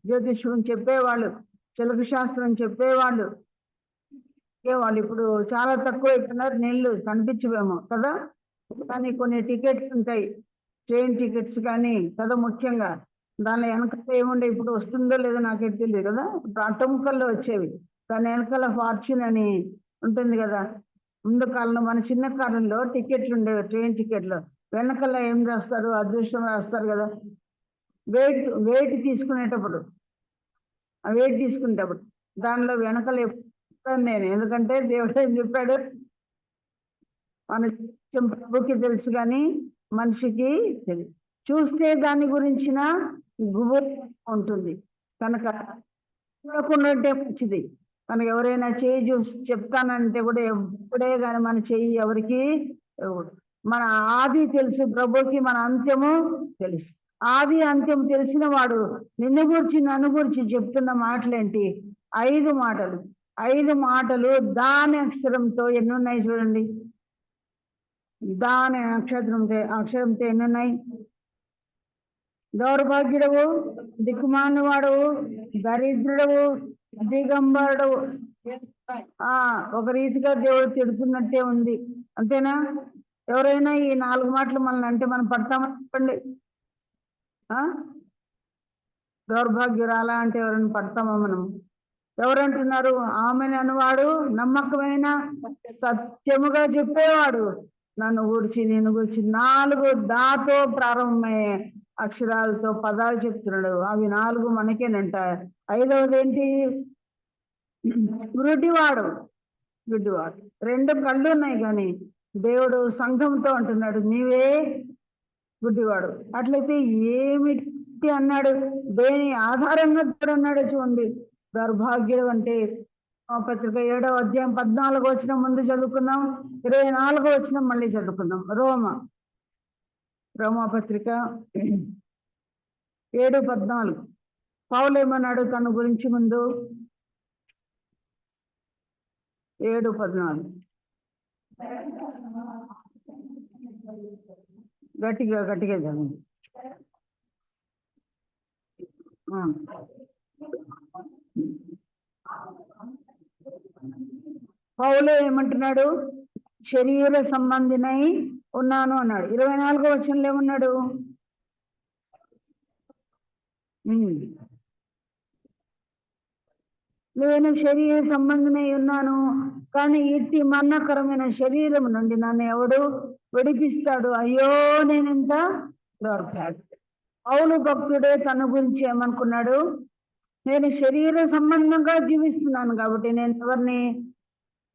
జ్యోతిష్యం చెప్పేవాళ్ళు, చిలక శాస్త్రం చెప్పేవాళ్ళు. వాళ్ళు ఇప్పుడు చాలా తక్కువ అయిపోయినారు, నీళ్ళు కనిపించవేమో కదా. కానీ కొన్ని టికెట్స్ ఉంటాయి, ట్రైన్ టికెట్స్ కానీ కదా, ముఖ్యంగా దాని వెనకాల ఏముండే, ఇప్పుడు వస్తుందో లేదో నాకైతే తెలియదు కదా, ఇప్పుడు అటముకల్లో వచ్చేవి, దాని వెనకాల ఫార్చ్యూన్ అని ఉంటుంది కదా. ముందు కాలంలో మన చిన్న కాలంలో టికెట్లు ఉండేవి, ట్రైన్ టికెట్లు వెనకాల ఏం రాస్తారు, అదృష్టం రాస్తారు కదా. వెయిట్ తీసుకునేటప్పుడు, ఆ వెయిట్ తీసుకునేటప్పుడు దానిలో వెనకాల నేను, ఎందుకంటే దేవుడు ఏం చెప్పాడు, మన ప్రభుకి తెలుసు కానీ మనిషికి తెలియదు. చూస్తే దాని గురించిన గుబురు ఉంటుంది కనుక చూడకుండా మంచిది. కనుక ఎవరైనా చేయి చూసి చెప్తానంటే కూడా ఎప్పుడే కానీ మన చెయ్యి ఎవరికి, మన ఆది తెలుసు ప్రభుకి, మన అంత్యము తెలుసు. ఆది అంత్యం తెలిసిన వాడు నిన్ను గురించి నన్ను గురించి చెప్తున్న మాటలేంటి, 5 మాటలు. 5 మాటలు దాని అక్షరంతో ఎన్నున్నాయి చూడండి, దాని అక్షరంతో ఎన్నున్నాయి. దౌర్భాగ్యుడవు, దిక్కుమాలినవాడవు, దరిద్రుడవు, దిగంబరుడవు. ఒక రీతిగా దేవుడు తిడుతున్నట్టే ఉంది, అంతేనా? ఎవరైనా ఈ 4 మాటలు మనల్ని అంటే మనం పడతామని చెప్పండి. దౌర్భాగ్యురాలా అంటే ఎవరైనా పడతామా మనం? ఎవరంటున్నారు? ఆమెను అనువాడు నమ్మకమైన సత్యముగా చెప్పేవాడు, నన్ను గురించి నేను గురించి. 4 దాతో ప్రారంభమయ్యే అక్షరాలతో పదాలు చెప్తున్నాడు, అవి 4 మనకేనంట. 5వది ఏంటి? గుడ్డివాడు. 2 కళ్ళు ఉన్నాయి కానీ దేవుడు సంఘంతో అంటున్నాడు, నీవే గుడ్డివాడు. అట్లయితే ఏమిటి అన్నాడు, దేని ఆధారంగా అన్నాడు చూడండి. దౌర్భాగ్యుడు అంటే పత్రిక 7వ అధ్యాయం 14వ వచనం ముందు చదువుకుందాం, 24వ వచనం మళ్ళీ చదువుకుందాం. రోమా పత్రిక 7:14. పౌలు ఏమన్నాడు తన గురించి ముందు? 7:14 గట్టిగా చదవండి. పౌలు ఏమంటున్నాడు? శరీర సంబంధినై ఉన్నాను అన్నాడు. 24వ వచనంలో ఏమన్నాడు? నేను శరీర సంబంధమై ఉన్నాను, కానీ ఇట్టి మరణకరమైన శరీరం నుండి నన్ను ఎవడు విడిపిస్తాడు? అయ్యో నేనెంత దౌర్భాగ్యుడు. పౌలు భక్తుడే తన గురించి ఏమనుకున్నాడు? నేను శరీర సంబంధంగా జీవిస్తున్నాను కాబట్టి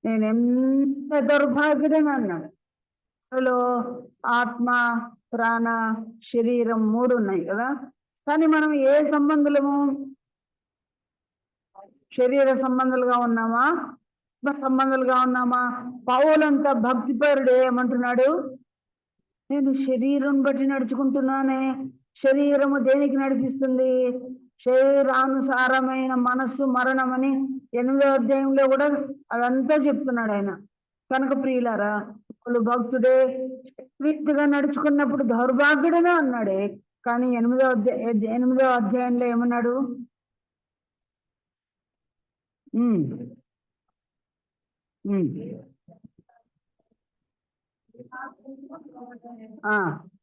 నేను ఎంత దౌర్భాగ్యుడని అన్నాడు. అందులో ఆత్మ, ప్రాణ, శరీరం 3 ఉన్నాయి కదా. కానీ మనం ఏ సంబంధులము? శరీర సంబంధాలుగా ఉన్నామా, ఆత్మ సంబంధాలుగా ఉన్నామా? పౌలంతా భక్తిపరుడు ఏమంటున్నాడు? నేను శరీరం బట్టి నడుచుకుంటున్నానే. శరీరము దేనికి నడిపిస్తుంది? శరీరానుసారమైన మనస్సు మరణమని 8వ అధ్యాయంలో కూడా అదంతా చెప్తున్నాడు ఆయన. కనుక ప్రియులారా, వాళ్ళు భక్తుడే వ్యక్తిగా నడుచుకున్నప్పుడు దౌర్భాగ్యుడనే అన్నాడే. కానీ 8వ అధ్యాయంలో ఏమన్నాడు?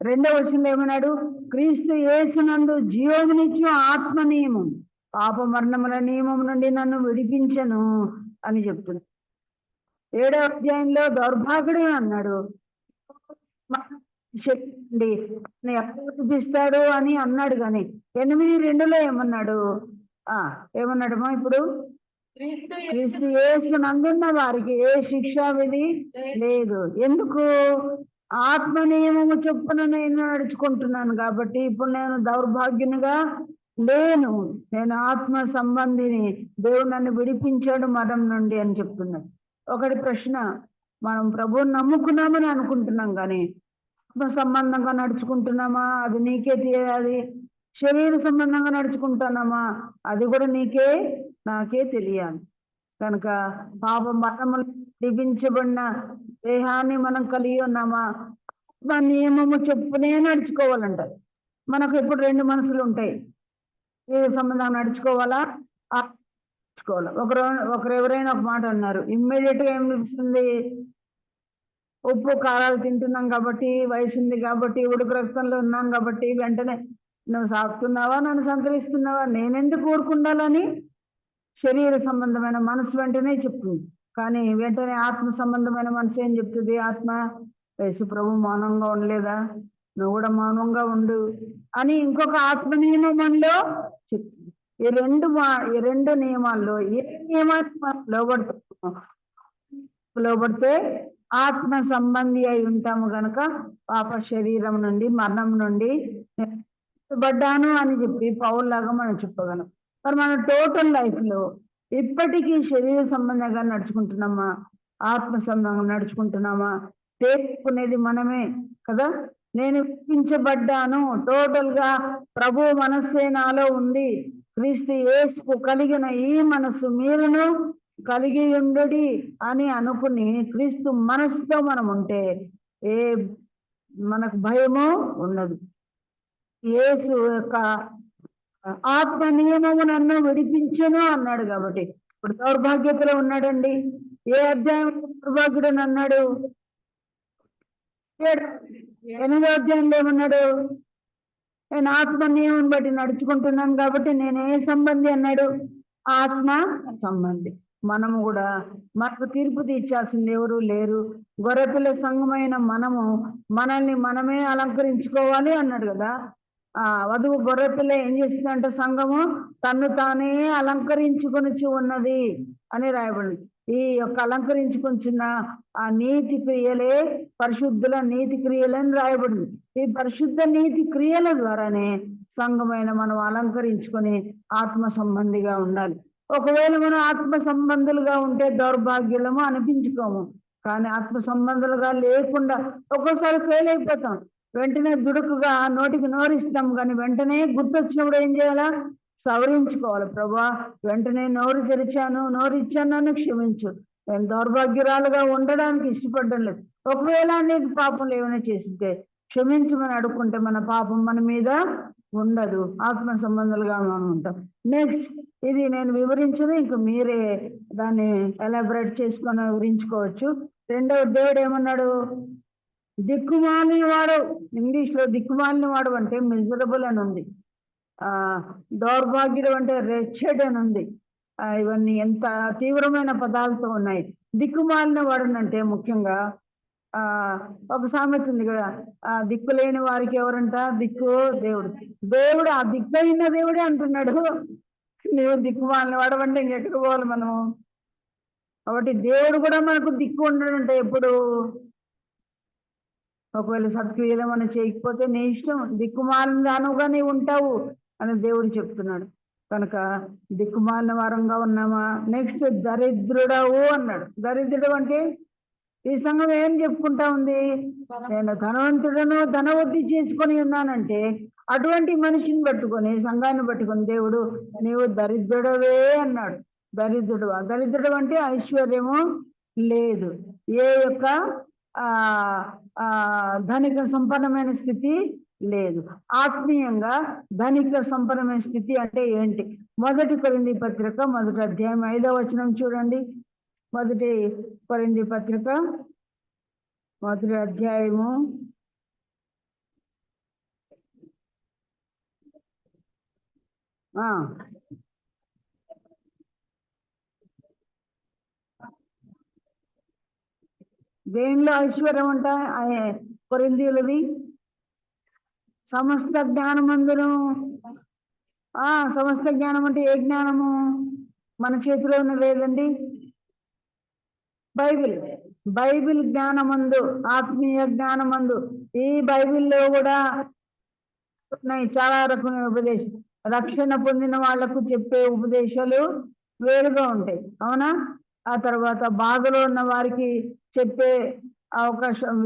రెండవ వచనంలో ఏమన్నాడు? క్రీస్తు యేసునందు జీవమునిచ్చు ఆత్మ నియమం పాప మరణముల నియమం నుండి నన్ను విడిపించను అని చెప్తున్నాడు. 7వ అధ్యాయంలో దౌర్భాగ్యుడే అన్నాడు. విడిపిస్తాడు అని అన్నాడు. కానీ 8:2లో ఏమన్నాడు? ఏమన్నాడమ్మా ఇప్పుడు? క్రీస్తు యేసు నందున్న వారికి ఏ శిక్షా విధి లేదు. ఎందుకు? ఆత్మ నియమము చొప్పున నేను నడుచుకుంటున్నాను కాబట్టి ఇప్పుడు నేను దౌర్భాగ్యునిగా లేను. నేను ఆత్మ సంబంధిని. దేవుడు నన్ను విడిపించాడు మరణం నుండి అని చెప్తున్నాడు. ఒకటి ప్రశ్న, మనం ప్రభువుని నమ్ముకున్నామని అనుకుంటున్నాం, కానీ ఆత్మ సంబంధంగా నడుచుకుంటున్నామా? అది నీకే తెలియాలి. శరీర సంబంధంగా నడుచుకుంటున్నామా? అది కూడా నాకే తెలియాలి. కనుక పాప మరణములు విడిపించబడిన దేహాన్ని మనం కలిగి ఉన్నామా? ఆత్మ నియమము చొప్పునే నడుచుకోవాలంట. మనకు ఇప్పుడు 2 మనసులు ఉంటాయి. శరీర సంబంధంగా నడుచుకోవాలా, నడుచుకోవాలా? ఒకరు ఎవరైనా ఒక మాట అన్నారు, ఇమ్మీడియట్ గా ఏం అనిపిస్తుంది? ఉప్పు కారాలు తింటున్నాం కాబట్టి, వయసు ఉంది కాబట్టి, ఉడుకు రక్తంలో ఉన్నాం కాబట్టి వెంటనే నువ్వు సాగుతున్నావా, నన్ను సంకరిస్తున్నావా, నేనెందుకు ఊరుకుండాలని శరీర సంబంధమైన మనసు వెంటనే చెప్తుంది. కానీ వెంటనే ఆత్మ సంబంధమైన మనసు ఏం చెప్తుంది? ఆత్మ, యేసు ప్రభు మౌనంగా ఉండలేదా, నువ్వు కూడా మౌనంగా ఉండు అని ఇంకొక ఆత్మ నియమంలో చెప్తుంది. ఈ రెండు నియమాల్లో ఏ నియమాన్ని లోబడితే ఆత్మ సంబంధి అయి ఉంటాము గనక పాప శరీరం నుండి, మరణం నుండి పడ్డాను అని చెప్పి పౌల్లాగా మనం చెప్పగలం. మరి మన టోటల్ లైఫ్ లో ఇప్పటికీ శరీర సంబంధంగా నడుచుకుంటున్నామా, ఆత్మ సంబంధంగా నడుచుకుంటున్నామా? తేల్చుకునేది మనమే కదా. నేను విడిపించబడ్డాను, టోటల్ గా ప్రభు మనస్సే నాలో ఉంది. క్రీస్తు యేసుకు కలిగిన ఈ మనస్సు మీరును కలిగి ఉండడి అని అనుకుని క్రీస్తు మనస్సుతో మనం ఉంటే మనకు భయము ఉండదు. యేసు యొక్క ఆత్మ నియమము నన్ను విడిపించను అన్నాడు కాబట్టి ఇప్పుడు దౌర్భాగ్యతలో ఉన్నాడండి. ఏ అధ్యాయం దౌర్భాగ్యుడని అన్నాడు? 8వ అధ్యాయంలో ఏమన్నాడు? నేను ఆత్మ నియమం బట్టి నడుచుకుంటున్నాను కాబట్టి నేను ఏ సంబంధి అన్నాడు? ఆత్మ సంబంధి. మనము కూడా మనకు తీర్పు తీర్చాల్సింది ఎవరు లేరు. గొర్రెపిల్ల సంఘమైన మనల్ని మనమే అలంకరించుకోవాలి అన్నాడు కదా. వధువు గొర్రెపిల్ల ఏం చేస్తుందంటే సంఘము తన్ను తానే అలంకరించుకొని ఉన్నది అని రాయబడింది. ఈ యొక్క అలంకరించుకొనిచున్న ఆ నీతి క్రియలే పరిశుద్ధుల నీతి క్రియలని రాయబడింది. ఈ పరిశుద్ధ నీతి క్రియల ద్వారానే సంఘమైన మనం అలంకరించుకొని ఆత్మ సంబంధిగా ఉండాలి. ఒకవేళ మనం ఆత్మ సంబంధులుగా ఉంటే దౌర్భాగ్యులము అనిపించుకోము. కానీ ఆత్మ సంబంధులుగా లేకుండా ఒక్కోసారి ఫెయిల్ అయిపోతాం. వెంటనే దుడుకుగా నోటికి నోరిస్తాం, కానీ వెంటనే గుర్తొచ్చినప్పుడు ఏం చేయాలా? సవరించుకోవాలి. ప్రభా, వెంటనే నోరు ఇచ్చాను, నన్ను క్షమించు. నేను దౌర్భాగ్యురాలుగా ఉండడానికి ఇష్టపడడం లేదు. ఒకవేళ అనేది పాపంలో ఏమైనా చేస్తుంటే క్షమించమని అడుక్కుంటే మన పాపం మన మీద ఉండదు. ఆత్మ సంబంధాలుగా మనం ఉంటాం. నెక్స్ట్, ఇది నేను వివరించదు, ఇంక మీరే దాన్ని ఎలాబరేట్ చేసుకొని వివరించుకోవచ్చు. రెండవ, దేవుడు ఏమన్నాడు? దిక్కుమాలిన వాడు. ఇంగ్లీష్ లో దిక్కుమాలిన వాడు అంటే మిజరబుల్ అని ఉంది. దౌర్భాగ్యుడు అంటే రెచెడ్ అని ఉంది. ఇవన్నీ ఎంత తీవ్రమైన పదాలతో ఉన్నాయి. దిక్కుమాలిన వాడునంటే ముఖ్యంగా ఆ ఒక సామెత ఉంది కదా, దిక్కు లేని వారికి ఎవరంట, దిక్కు దేవుడు. దేవుడు ఆ దిక్కైన దేవుడే అంటున్నాడు, నువ్వు దిక్కుమాలిన వాడవంటే ఇంకెక్కడికి పోవాలి మనము. కాబట్టి దేవుడు కూడా మనకు దిక్కు ఉండడంటే ఎప్పుడు, ఒకవేళ సత్క్రియలు మనం చేయకపోతే నీ ఇష్టం, దిక్కుమాలిన దానుగా నీవు ఉంటావు అని దేవుడు చెప్తున్నాడు. కనుక దిక్కుమాలిన వారంగా ఉన్నామా. నెక్స్ట్ దరిద్రుడవు అన్నాడు. దరిద్రుడు అంటే ఈ సంఘం ఏం చెప్పుకుంటా ఉంది, నేను ధనవంతుడను ధనవృద్ధి చేసుకొని ఉన్నానంటే అటువంటి మనిషిని పట్టుకొని, సంఘాన్ని పట్టుకొని దేవుడు నీవు దరిద్రుడవే అన్నాడు. దరిద్రుడు అంటే ఐశ్వర్యము లేదు, ఏ యొక్క ధనిక సంపన్నమైన స్థితి లేదు. ఆత్మీయంగా ధనిక సంపన్నమైన స్థితి అంటే ఏంటి? 1 కొరింథీ పత్రిక 1వ అధ్యాయం 5వ వచనం చూడండి. 1 కొరింథీ పత్రిక 1వ అధ్యాయము 5వ దేనిలో ఐశ్వర్యం ఉంటాయి కొరింథీయులది? సమస్త జ్ఞానమందును. సమస్త జ్ఞానం అంటే ఏ జ్ఞానము? మన చేతిలో ఉన్నది లేదండి, బైబిల్ జ్ఞానమందు, ఆత్మీయ జ్ఞానమందు. ఈ బైబిల్లో కూడా ఉన్నాయి చాలా రకమైన ఉపదేశం. రక్షణ పొందిన వాళ్లకు చెప్పే ఉపదేశాలు వేరుగా ఉంటాయి, అవునా? ఆ తర్వాత బాధలో ఉన్న వారికి చెప్పే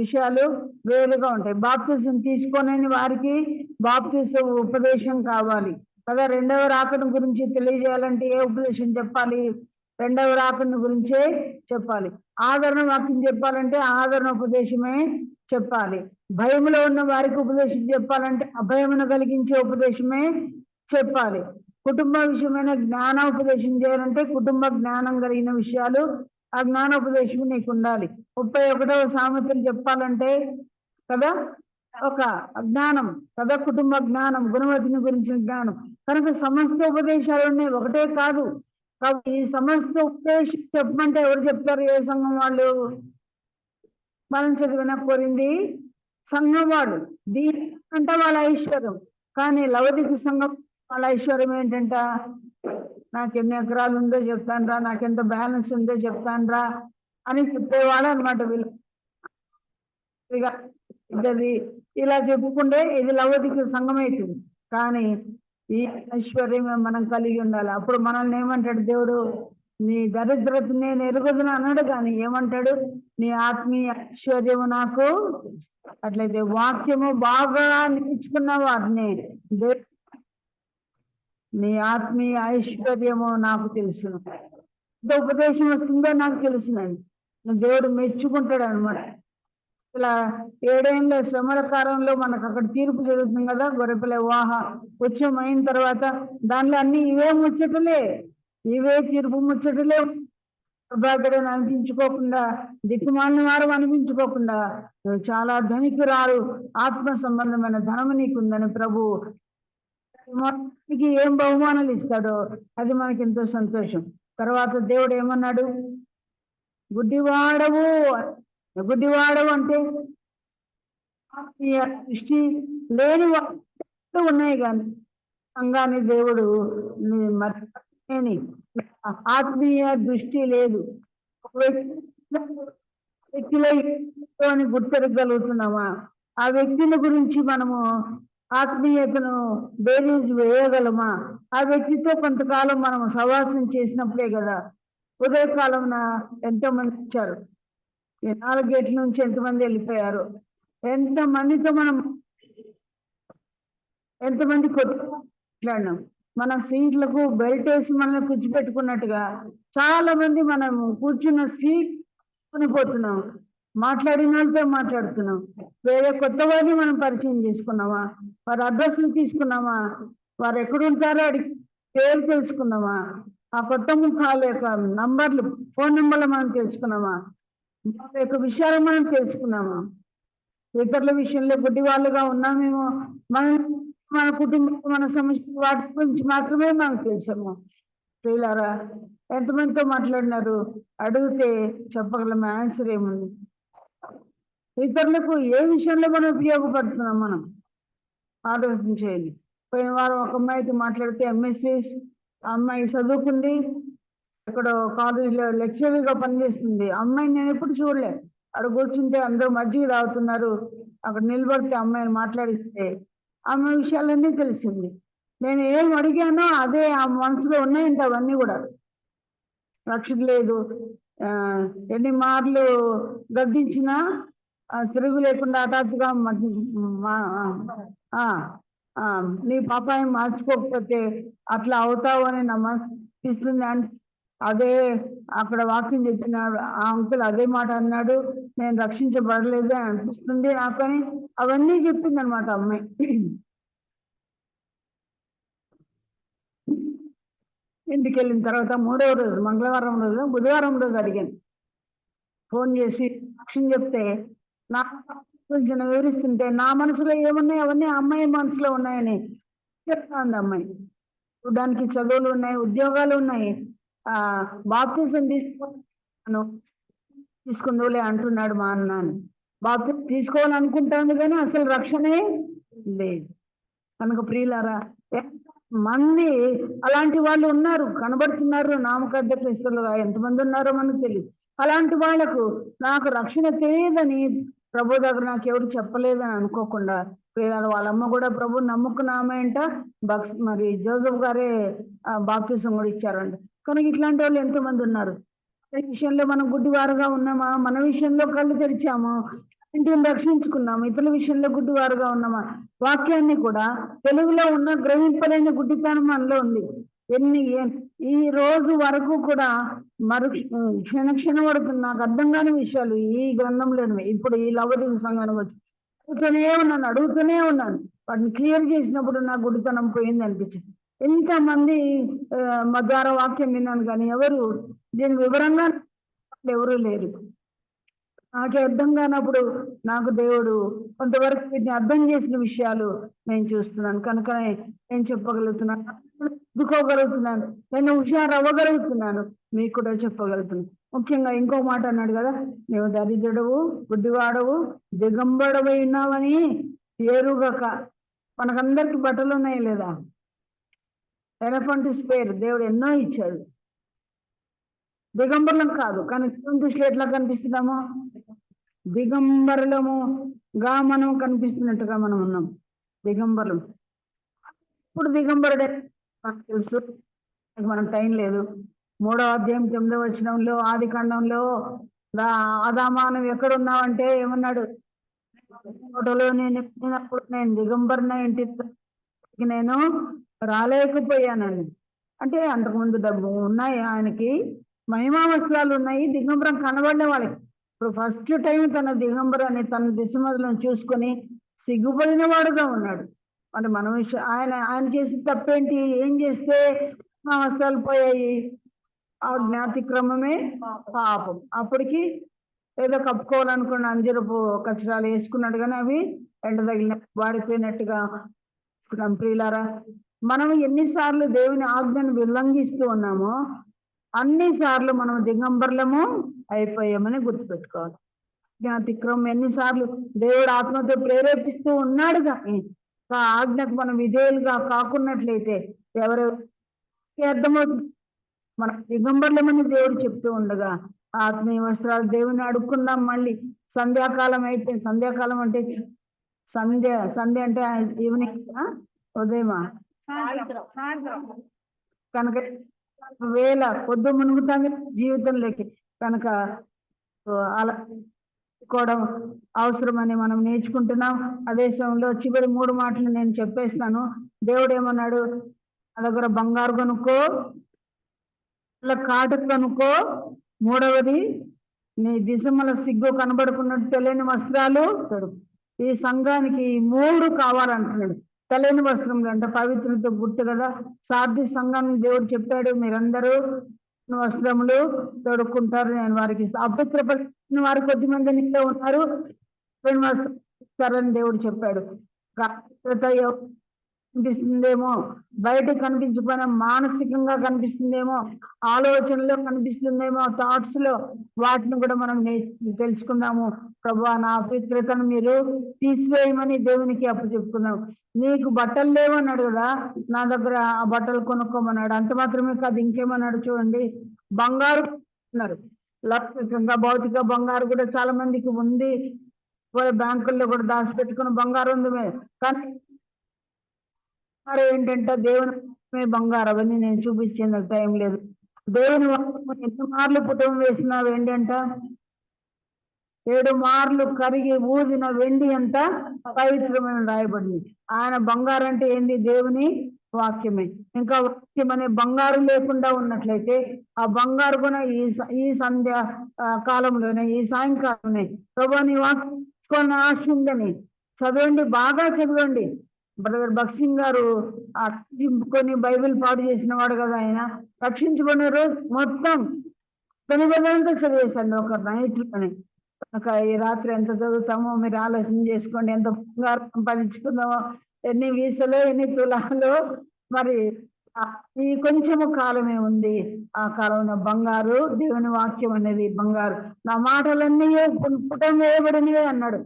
విషయాలు వేరుగా ఉంటాయి. బాప్తిజం తీసుకోలేని వారికి బాప్తిజం ఉపదేశం కావాలి కదా. రెండవ రాకడ గురించి తెలియజేయాలంటే ఏ ఉపదేశం చెప్పాలి? రెండవ రాకడ గురించే చెప్పాలి. ఆదరణ వాక్యం చెప్పాలంటే ఆదరణ ఉపదేశమే చెప్పాలి. భయములో ఉన్న వారికి ఉపదేశం చెప్పాలంటే అభయమును కలిగించే ఉపదేశమే చెప్పాలి. కుటుంబ విషయమైన జ్ఞానోపదేశం చేయాలంటే కుటుంబ జ్ఞానం కలిగిన విషయాలు, ఆ జ్ఞానోపదేశం నీకు ఉండాలి. 31వ సామెతలు చెప్పాలంటే కదా ఒక జ్ఞానం కదా, కుటుంబ జ్ఞానం, గుణవతిని గురించిన జ్ఞానం. కనుక సమస్త ఉపదేశాలు ఉన్నాయి, ఒకటే కాదు. కాబట్టి ఈ సమస్త ఉపదేశం చెప్పమంటే ఎవరు చెప్తారు? ఏ సంఘం వాళ్ళు? మనం చదివిన కొరింథీ సంఘం వాళ్ళు. దీని అంటే వాళ్ళ ఐశ్వర్యం. కానీ లౌకిక సంఘం వాళ్ళ ఐశ్వర్యం ఏంటంట, నాకు ఎన్ని ఎకరాలు ఉందో చెప్తాను రా, నాకెంత బ్యాలెన్స్ ఉందో చెప్తాను రా అని చెప్పేవాడు అనమాట. వీళ్ళు ఇలా చెప్పుకుంటే ఇది లౌకిక సంఘం అవుతుంది. కానీ ఈ ఐశ్వర్యం మనం కలిగి ఉండాలి. అప్పుడు మనల్ని ఏమంటాడు దేవుడు? నీ దరిద్రత నేను ఎరుగుదును అన్నాడు, కానీ ఏమంటాడు? నీ ఆత్మీయ ఐశ్వర్యము నాకు. అట్లయితే వాక్యము బాగా నేర్చుకున్న వారిని నీ ఆత్మీయ ఐశ్వర్యము నాకు తెలుసును, ఎంత ఉపదేశం వస్తుందో నాకు తెలుసునండి. దేవుడు మెచ్చుకుంటాడు అనమాట. ఇలా 7 ఏళ్ళ శ్రమల కాలంలో మనకు అక్కడ తీర్పు జరుగుతుంది కదా, గొర్రెపిల్ల వివాహ ఉత్సవం అయిన తర్వాత దానిలో అన్ని ఇవే ముచ్చటలే, ఇవే తీర్పు ముచ్చటలే. దుర్భాగ్యుడని అనిపించుకోకుండా, దిక్కుమాలిన వారు అనిపించుకోకుండా, చాలా ధనికురాలు, ఆత్మ సంబంధమైన ధనము నీకుందని ప్రభు మనకి ఏం బహుమానాలు ఇస్తాడో అది మనకి ఎంతో సంతోషం. తర్వాత దేవుడు ఏమన్నాడు? గుడ్డివాడవు. గుడ్డివాడవు అంటే దృష్టి లేని ఉన్నాయి, కానీ సంఘాన్ని దేవుడు ఆత్మీయ దృష్టి లేదు. వ్యక్తిలో గుర్తెరగలుగుతున్నామా? ఆ వ్యక్తిని గురించి మనము ఆత్మీయతను బేరీజు వేయగలమా? ఆ వ్యక్తితో కొంతకాలం మనం సవాసం చేసినప్పుడే కదా. ఉదయకాలం ఎంతోమంది వచ్చారు, 4 గేట్ల నుంచి ఎంతమంది వెళ్ళిపోయారు, ఎంతమందితో మనం ఎంతమంది కొట్లాడినాం. మన సీట్లకు బెల్ట్ వేసి మనల్ని కూర్చోపెట్టుకున్నట్టుగా చాలా మంది మనం కూర్చున్న సీట్ కొనిపోతున్నాం, మాట్లాడిన వాళ్ళతో మాట్లాడుతున్నాం. వేరే కొత్త వారిని మనం పరిచయం చేసుకున్నామా? వారి అడ్రస్లు తీసుకున్నామా? వారు ఎక్కడుంటారో అడిగి పేరు తెలుసుకున్నామా? ఆ కొత్త ముఖాల యొక్క నంబర్లు, ఫోన్ నెంబర్లు మనం తెలుసుకున్నామా? వాళ్ళ యొక్క విషయాలు మనం తెలుసుకున్నామా? ఇతరుల విషయంలో గుడ్డి వాళ్ళుగా ఉన్నామేమో. మన కుటుంబం, మన సమస్య, వాటి గురించి మాత్రమే మనకు తెలుసాము. ప్రియులారా, ఎంతమందితో మాట్లాడినారు? అడిగితే చెప్పగలం ఆన్సర్ ఏముంది? ఇతరులకు ఏ విషయంలో మనం ఉపయోగపడుతున్నాం? మనం ఆలోచన చేయాలి. పోయిన వారం ఒక అమ్మాయితో మాట్లాడితే ఎంఎస్సి అమ్మాయి చదువుకుంది, ఇక్కడ కాలేజీలో లెక్చరర్గా పనిచేస్తుంది. అమ్మాయిని నేను ఎప్పుడు చూడలే. అక్కడ కూర్చుంటే అందరూ మజ్జిగ తాగుతున్నారు, అక్కడ నిలబడితే అమ్మాయిని మాట్లాడిస్తే ఆమె విషయాలన్నీ తెలిసింది. నేను ఏం అడిగానో అదే ఆ మనసులో ఉన్నాయంటే అవన్నీ కూడా. రక్షణ లేదు, ఎన్ని మార్లు గద్దించినా తిరుగు లేకుండా హఠాత్తుగా నీ పాపాయం మార్చుకోకపోతే అట్లా అవుతావు అని నమ్మకిస్తుంది. అంటే అదే అక్కడ వాక్యం చెప్పినాడు ఆ అంకుల్, అదే మాట అన్నాడు, నేను రక్షించబడలేదు అని అనిపిస్తుంది నాకని అవన్నీ చెప్పింది అనమాట అమ్మాయి. ఇంటికి వెళ్ళిన తర్వాత 3వ రోజు మంగళవారం రోజు బుధవారం రోజు అడిగాను, ఫోన్ చేసి సాక్ష్యం చెప్తే నా గురించి వివరిస్తుంటే నా మనసులో ఏమున్నాయి అవన్నీ ఆ అమ్మాయి మనసులో ఉన్నాయని చెప్తా ఉంది అమ్మాయి. చూడడానికి చదువులు ఉన్నాయి, ఉద్యోగాలు ఉన్నాయి, బాప్తిజం తీసుకుందులే అంటున్నాడు మా అన్నాను. బాప్తిజం తీసుకోవాలనుకుంటాను కానీ అసలు రక్షణే లేదు. కనుక ప్రియులారా, మంది అలాంటి వాళ్ళు ఉన్నారు, కనబడుతున్నారు, నామకార్థ క్రైస్తవులుగా ఎంతమంది ఉన్నారో మనకు తెలియదు. అలాంటి వాళ్లకు నాకు రక్షణ తెలియదని ప్రభు దగ్గర నాకు ఎవరు చెప్పలేదని అనుకోకుండా, వాళ్ళమ్మ కూడా ప్రభు నమ్ముకున్న ఆమె అంట, మరి జోసఫ్ గారే బాప్తిసం కూడా ఇచ్చారంట. కనుక ఇట్లాంటి వాళ్ళు ఎంతమంది ఉన్నారు. ఈ విషయంలో మనం గుడ్డివారుగా ఉన్నామా? మన విషయంలో కళ్ళు తెరిచాము, ఇంటిని రక్షించుకున్నాము. ఇతరుల విషయంలో గుడ్డివారుగా ఉన్నామా? వాక్యాన్ని కూడా తెలుగులో ఉన్న గ్రహింపలేని గుడ్డితనం మనలో ఉంది. ఈ రోజు వరకు కూడా క్షణ పడుతుంది నాకు అర్థం కాని విషయాలు ఈ గ్రంథంలోనివి. ఇప్పుడు ఈ లవదీయ సంఘానికి వచ్చి అడుగుతూనే ఉన్నాను. వాటిని క్లియర్ చేసినప్పుడు నా గుడితనం పోయింది అనిపించింది. ఎంతమంది ద్వారా వాక్యం విన్నాను కానీ ఎవరు దీని వివరంగా ఎవరూ లేరు. నాకే అర్థం కానప్పుడు నాకు దేవుడు కొంతవరకు వీటిని అర్థం చేసిన విషయాలు నేను చూస్తున్నాను. కనుక నేను చెప్పగలుగుతున్నాను, ఎదుకోగలుగుతున్నాను, నేను హుషారు అవ్వగలుగుతున్నాను, మీకు కూడా చెప్పగలుగుతున్నాను. ముఖ్యంగా ఇంకో మాట అన్నాడు కదా, నువ్వు దరిద్రుడవు, గుడ్డివాడవు, దిగంబడవై ఉన్నావని ఏరుగక. మనకందరికి బట్టలు ఉన్నాయి లేదా? ఎలఫంట్ స్పేర్ దేవుడు ఎన్నో ఇచ్చాడు. దిగంబరులం కాదు కానీ దృష్టిలో ఎట్లా కనిపిస్తున్నామో దిగంబరులముగా మనం కనిపిస్తున్నట్టుగా మనం ఉన్నాం. దిగంబరులు ఇప్పుడు దిగంబరుడే నాకు తెలుసు, మనం టైం లేదు. 3వ అధ్యాయం 9వ వచనంలో ఆది కాండంలో ఆదామానం ఎక్కడున్నావంటే ఏమన్నాడు? ఫోటోలో నేను దిగంబరున ఇంటికి నేను రాలేకపోయానండి. అంటే అంతకుముందు డబ్బు ఉన్నాయి ఆయనకి, మహిమా వస్త్రాలు ఉన్నాయి, దిగంబరం కనబడిన వాళ్ళకి. ఇప్పుడు ఫస్ట్ టైం తన దిగంబరాన్ని తన దిశమదులను చూసుకొని సిగ్గుపడిన వాడుగా ఉన్నాడు. అంటే మన విషయం ఆయన చేసిన తప్పేంటి? ఏం చేస్తే మా వస్త్రాలు పోయాయి? ఆ జ్ఞాతిక్రమమే పాపం. అప్పటికి ఏదో కప్పుకోవాలనుకున్న అంజరపు కచరాలు వేసుకున్నాడు కానీ అవి ఎండ తగిలిన వాడిపోయినట్టుగా. ప్రియులారా, మనం ఎన్నిసార్లు దేవుని ఆజ్ఞను ఉల్లంఘిస్తూ ఉన్నామో అన్నిసార్లు మనం దిగంబర్లము అయిపోయామని గుర్తుపెట్టుకోవాలి. జ్ఞాతిక్రమం ఎన్నిసార్లు దేవుడు ఆత్మతో ప్రేరేపిస్తూ ఉన్నాడు కానీ ఆ ఆజ్ఞకు మనం విధేయులుగా కాకున్నట్లయితే ఎవరెవరికి అర్థమవుతుంది? మన దిగంబర్లమని దేవుడు చెప్తూ ఉండగా ఆత్మీయ వస్త్రాలు దేవుని అడుక్కుందాం. మళ్ళీ సంధ్యాకాలం అయిపోయింది. సంధ్యాకాలం అంటే సంధ్య అంటే ఈవినింగ్, ఉదయమా, కనుక వేళ పొద్దు మునుగుతాంది జీవితంలోకి. కనుక అలా కూడా అవసరమని మనం నేర్చుకుంటున్నాం. అదే సమయంలో చివరి 3 మాటలు నేను చెప్పేస్తాను. దేవుడు ఏమన్నాడు? నా దగ్గర బంగారు కొనుక్కో, కాటు కొనుక్కో, 3వది నీ దిశమల సిగ్గు కనబడుకున్నట్టు తెలియని వస్త్రాలు తొడుగు. ఈ సంఘానికి 3 కావాలంటున్నాడు. తెలియని వస్త్రం అంటే పవిత్రత గుర్తు కదా. సార్థి సంఘానికి దేవుడు చెప్పాడు, మీరందరూ వస్త్రములు తొడుక్కుంటారు, నేను వారికి అపవిత్రపరిచిన వారు కొద్దిమంది నీలో ఉన్నారు, వస్త్రాన్ని దేవుడు చెప్పాడు. కనిపిస్తుందేమో, బయటకు కనిపించకపోయినా మానసికంగా కనిపిస్తుందేమో, ఆలోచనలో కనిపిస్తుందేమో, థాట్స్ లో, వాటిని కూడా మనం తెలుసుకుందాము. ప్రభువా, నా అపవిత్రతను మీరు తీసివేయమని దేవునికి అప్పచెప్పుకుందాం. నీకు బట్టలు లేవన్నాడు కదా, నా దగ్గర ఆ బట్టలు కొనుక్కోమన్నాడు. అంత మాత్రమే కాదు, ఇంకేమన్నాడు చూడండి. బంగారు అన్నారు. లౌకికంగా భౌతిక బంగారు కూడా చాలా మందికి ఉంది, బ్యాంకుల్లో కూడా దాచిపెట్టుకున్న బంగారు ఉంది. కానీ ఏంటంటే దేవుని బంగారు, అవన్నీ నేను చూపించేందుకు టైం లేదు. దేవుని ఎన్ని మార్లు పుటం వేసినావు ఏంటంట, 7 మార్లు కరిగి ఊదిన వెండి అంత పవిత్రమైన రాయబడింది. ఆయన బంగారు అంటే ఏంది? దేవుని వాక్యమే. ఇంకా వాక్యం అనే బంగారు లేకుండా ఉన్నట్లయితే ఆ బంగారు కూడా ఈ సంధ్య కాలంలోనే, ఈ సాయంకాలంలోనే ప్రభు నీ వాక్యం ఆశ ఉందని చదవండి, బాగా చదవండి. బ్రదర్ భక్సింగ్ గారు రక్షించుకొని బైబిల్ పాడు చేసిన వాడు కదా, ఆయన రక్షించుకునే రోజు మొత్తం 9 గంటలు చదివేశాడు ఒక నైట్లోనే. ఈ రాత్రి ఎంత చదువుతామో మీరు ఆలోచన చేసుకోండి. ఎంత బంగారు సంపాదించుకుందామో, ఎన్ని వీసలో, ఎన్ని తులాలో. మరి ఈ కొంచెము కాలమే ఉంది. ఆ కాలంలో బంగారు, దేవుని వాక్యం అనేది బంగారు. నా మాటలన్నీ పుటం వేయబడినవే అన్నాడు.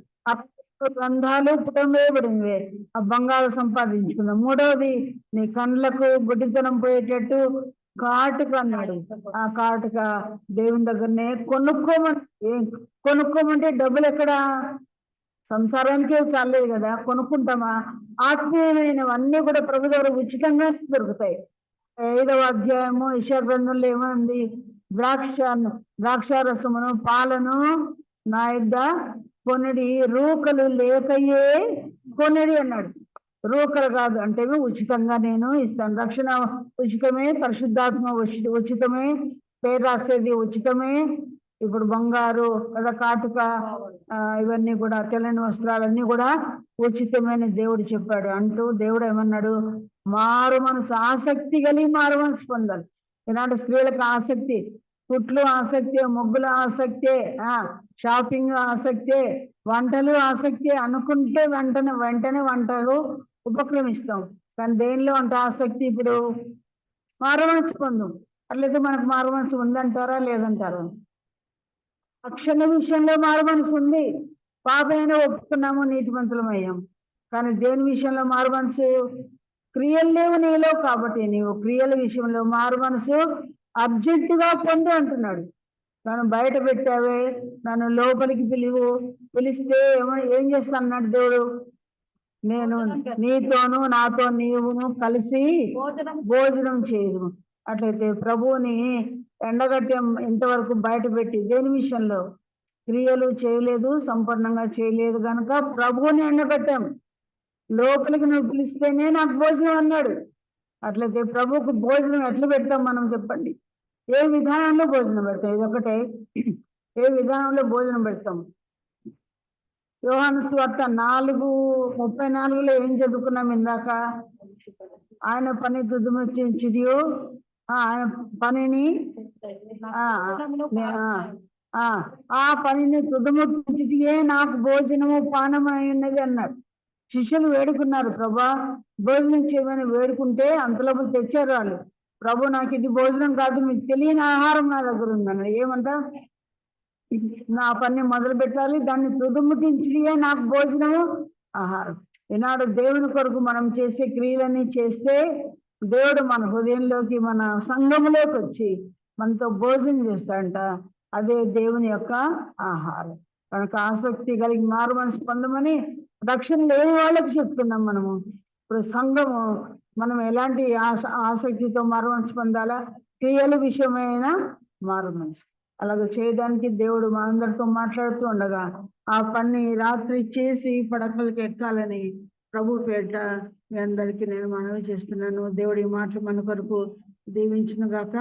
గ్రంథాలు పుటం వేయబడినవే. ఆ బంగారు సంపాదించుకుందాం. 3వది, నీ కండ్లకు గుడ్డితనం పోయేటట్టు కాటుక అన్నాడు. ఆ కాటుక దేవుని దగ్గరనే కొనుక్కోమంటే డబ్బులు ఎక్కడ? సంసారానికే చాలేదు కదా, కొనుక్కుంటామా? ఆత్మీయమైనవన్నీ కూడా ప్రభు దగ్గర ఉచితంగా దొరుకుతాయి. 5వ అధ్యాయము యెషయా గ్రంథంలో ఏమైంది? ద్రాక్షారసమును పాలను నా యొద్ద కొనిడి, రూకలు లేకయే కొనిడి అన్నాడు. రూకలు కాదు అంటే ఉచితంగా నేను ఇస్తాను. రక్షణ ఉచితమే, పరిశుద్ధాత్మ ఉచితమే, పేరు రాసేది ఉచితమే. ఇప్పుడు బంగారు కదా, కాటుక, ఇవన్నీ కూడా, తెల్లని వస్త్రాలన్నీ కూడా ఉచితమైన దేవుడు చెప్పాడు. అంటూ దేవుడు ఏమన్నాడు? మారు మనసు, ఆసక్తి కలిగి మారు మనసు పొందాలి. ఈనాటి స్త్రీలకు ఆసక్తి, కుట్లు ఆసక్తే, ముగ్గులు ఆసక్తే, షాపింగ్ ఆసక్తే, వంటలు ఆసక్తి అనుకుంటే వెంటనే వంటలు ఉపక్రమిస్తాం. కానీ దేనిలో అంత ఆసక్తి? ఇప్పుడు మారు మనసు పొందాం. అట్లయితే మనకు మారు మనసు ఉందంటారా లేదంటారా? రక్షణ విషయంలో మారు మనసు ఉంది, పాపైనా ఒప్పుకున్నాము, నీతిమంతులమయ్యాం. కానీ దేని విషయంలో మారు మనసు? క్రియలు లేవు నీలో, కాబట్టి నీవు క్రియల విషయంలో మారు మనసు అర్జెంటుగా పొందు అంటున్నాడు. నన్ను బయట పెట్టావే, నన్ను లోపలికి పిలిస్తే ఏం చేస్తాను అన్నాడు దేవుడు? నేను నీతోను నాతో నీవును కలిసి భోజనం చేయదు. అట్లయితే ప్రభువుని ఎండగట్టం ఇంతవరకు బయట పెట్టి దేని విషయంలో? క్రియలు చేయలేదు, సంపూర్ణంగా చేయలేదు కనుక ప్రభువుని ఎండగట్టాం. లోపలికి నువ్వు పిలిస్తేనే నాకు భోజనం అన్నాడు. అట్లయితే ప్రభువుకు భోజనం ఎట్లా పెడతాం మనం? చెప్పండి. ఏ విధానంలో భోజనం పెడతాం? ఇదొకటే, ఏ విధానంలో భోజనం పెడతాం? యోహాను సువార్త 4:34లో ఏం చదువుకున్నాం ఇందాక? ఆయన పని తుదిముట్టించిదియో, ఆయన పనిని ఆ పనిని తుదిముట్టించిదియే నాకు భోజనము పానమై ఉన్నది అన్నాడు. శిష్యులు వేడుకున్నారు, ప్రభా భోజనం చేయమని వేడుకుంటే అంతలో తెచ్చారు వాళ్ళు. ప్రభు నాకు ఇది భోజనం కాదు, మీకు తెలియని ఆహారం నా దగ్గర ఉందన్నాడు. ఏమంటా? నా పని మొదలు పెట్టాలి, దాన్ని తుదుముట్టించియే నాకు భోజనము ఆహారం. ఈనాడు దేవుని కొరకు మనం చేసే క్రియలన్నీ చేస్తే దేవుడు మన హృదయంలోకి, మన సంఘములోకి వచ్చి మనతో భోజనం చేస్తాడంట. అదే దేవుని యొక్క ఆహారం. కనుక ఆసక్తి కలిగి మారు మనసు పొందమని రక్షణ లేని వాళ్ళకి చెప్తున్నాం మనము. ఇప్పుడు సంఘము మనం ఎలాంటి ఆసక్తితో మారు మనసు పొందాలా? క్రియల విషయమైన మారు మనసు. అలాగే చేయడానికి దేవుడు మా అందరితో మాట్లాడుతూ ఉండగా ఆ పని రాత్రి చేసి పడకలకి ఎక్కాలని ప్రభు పేట మీ అందరికీ నేను మనవి చేస్తున్నాను. దేవుడి మాటలు మన కొరకు దీవించును గాక.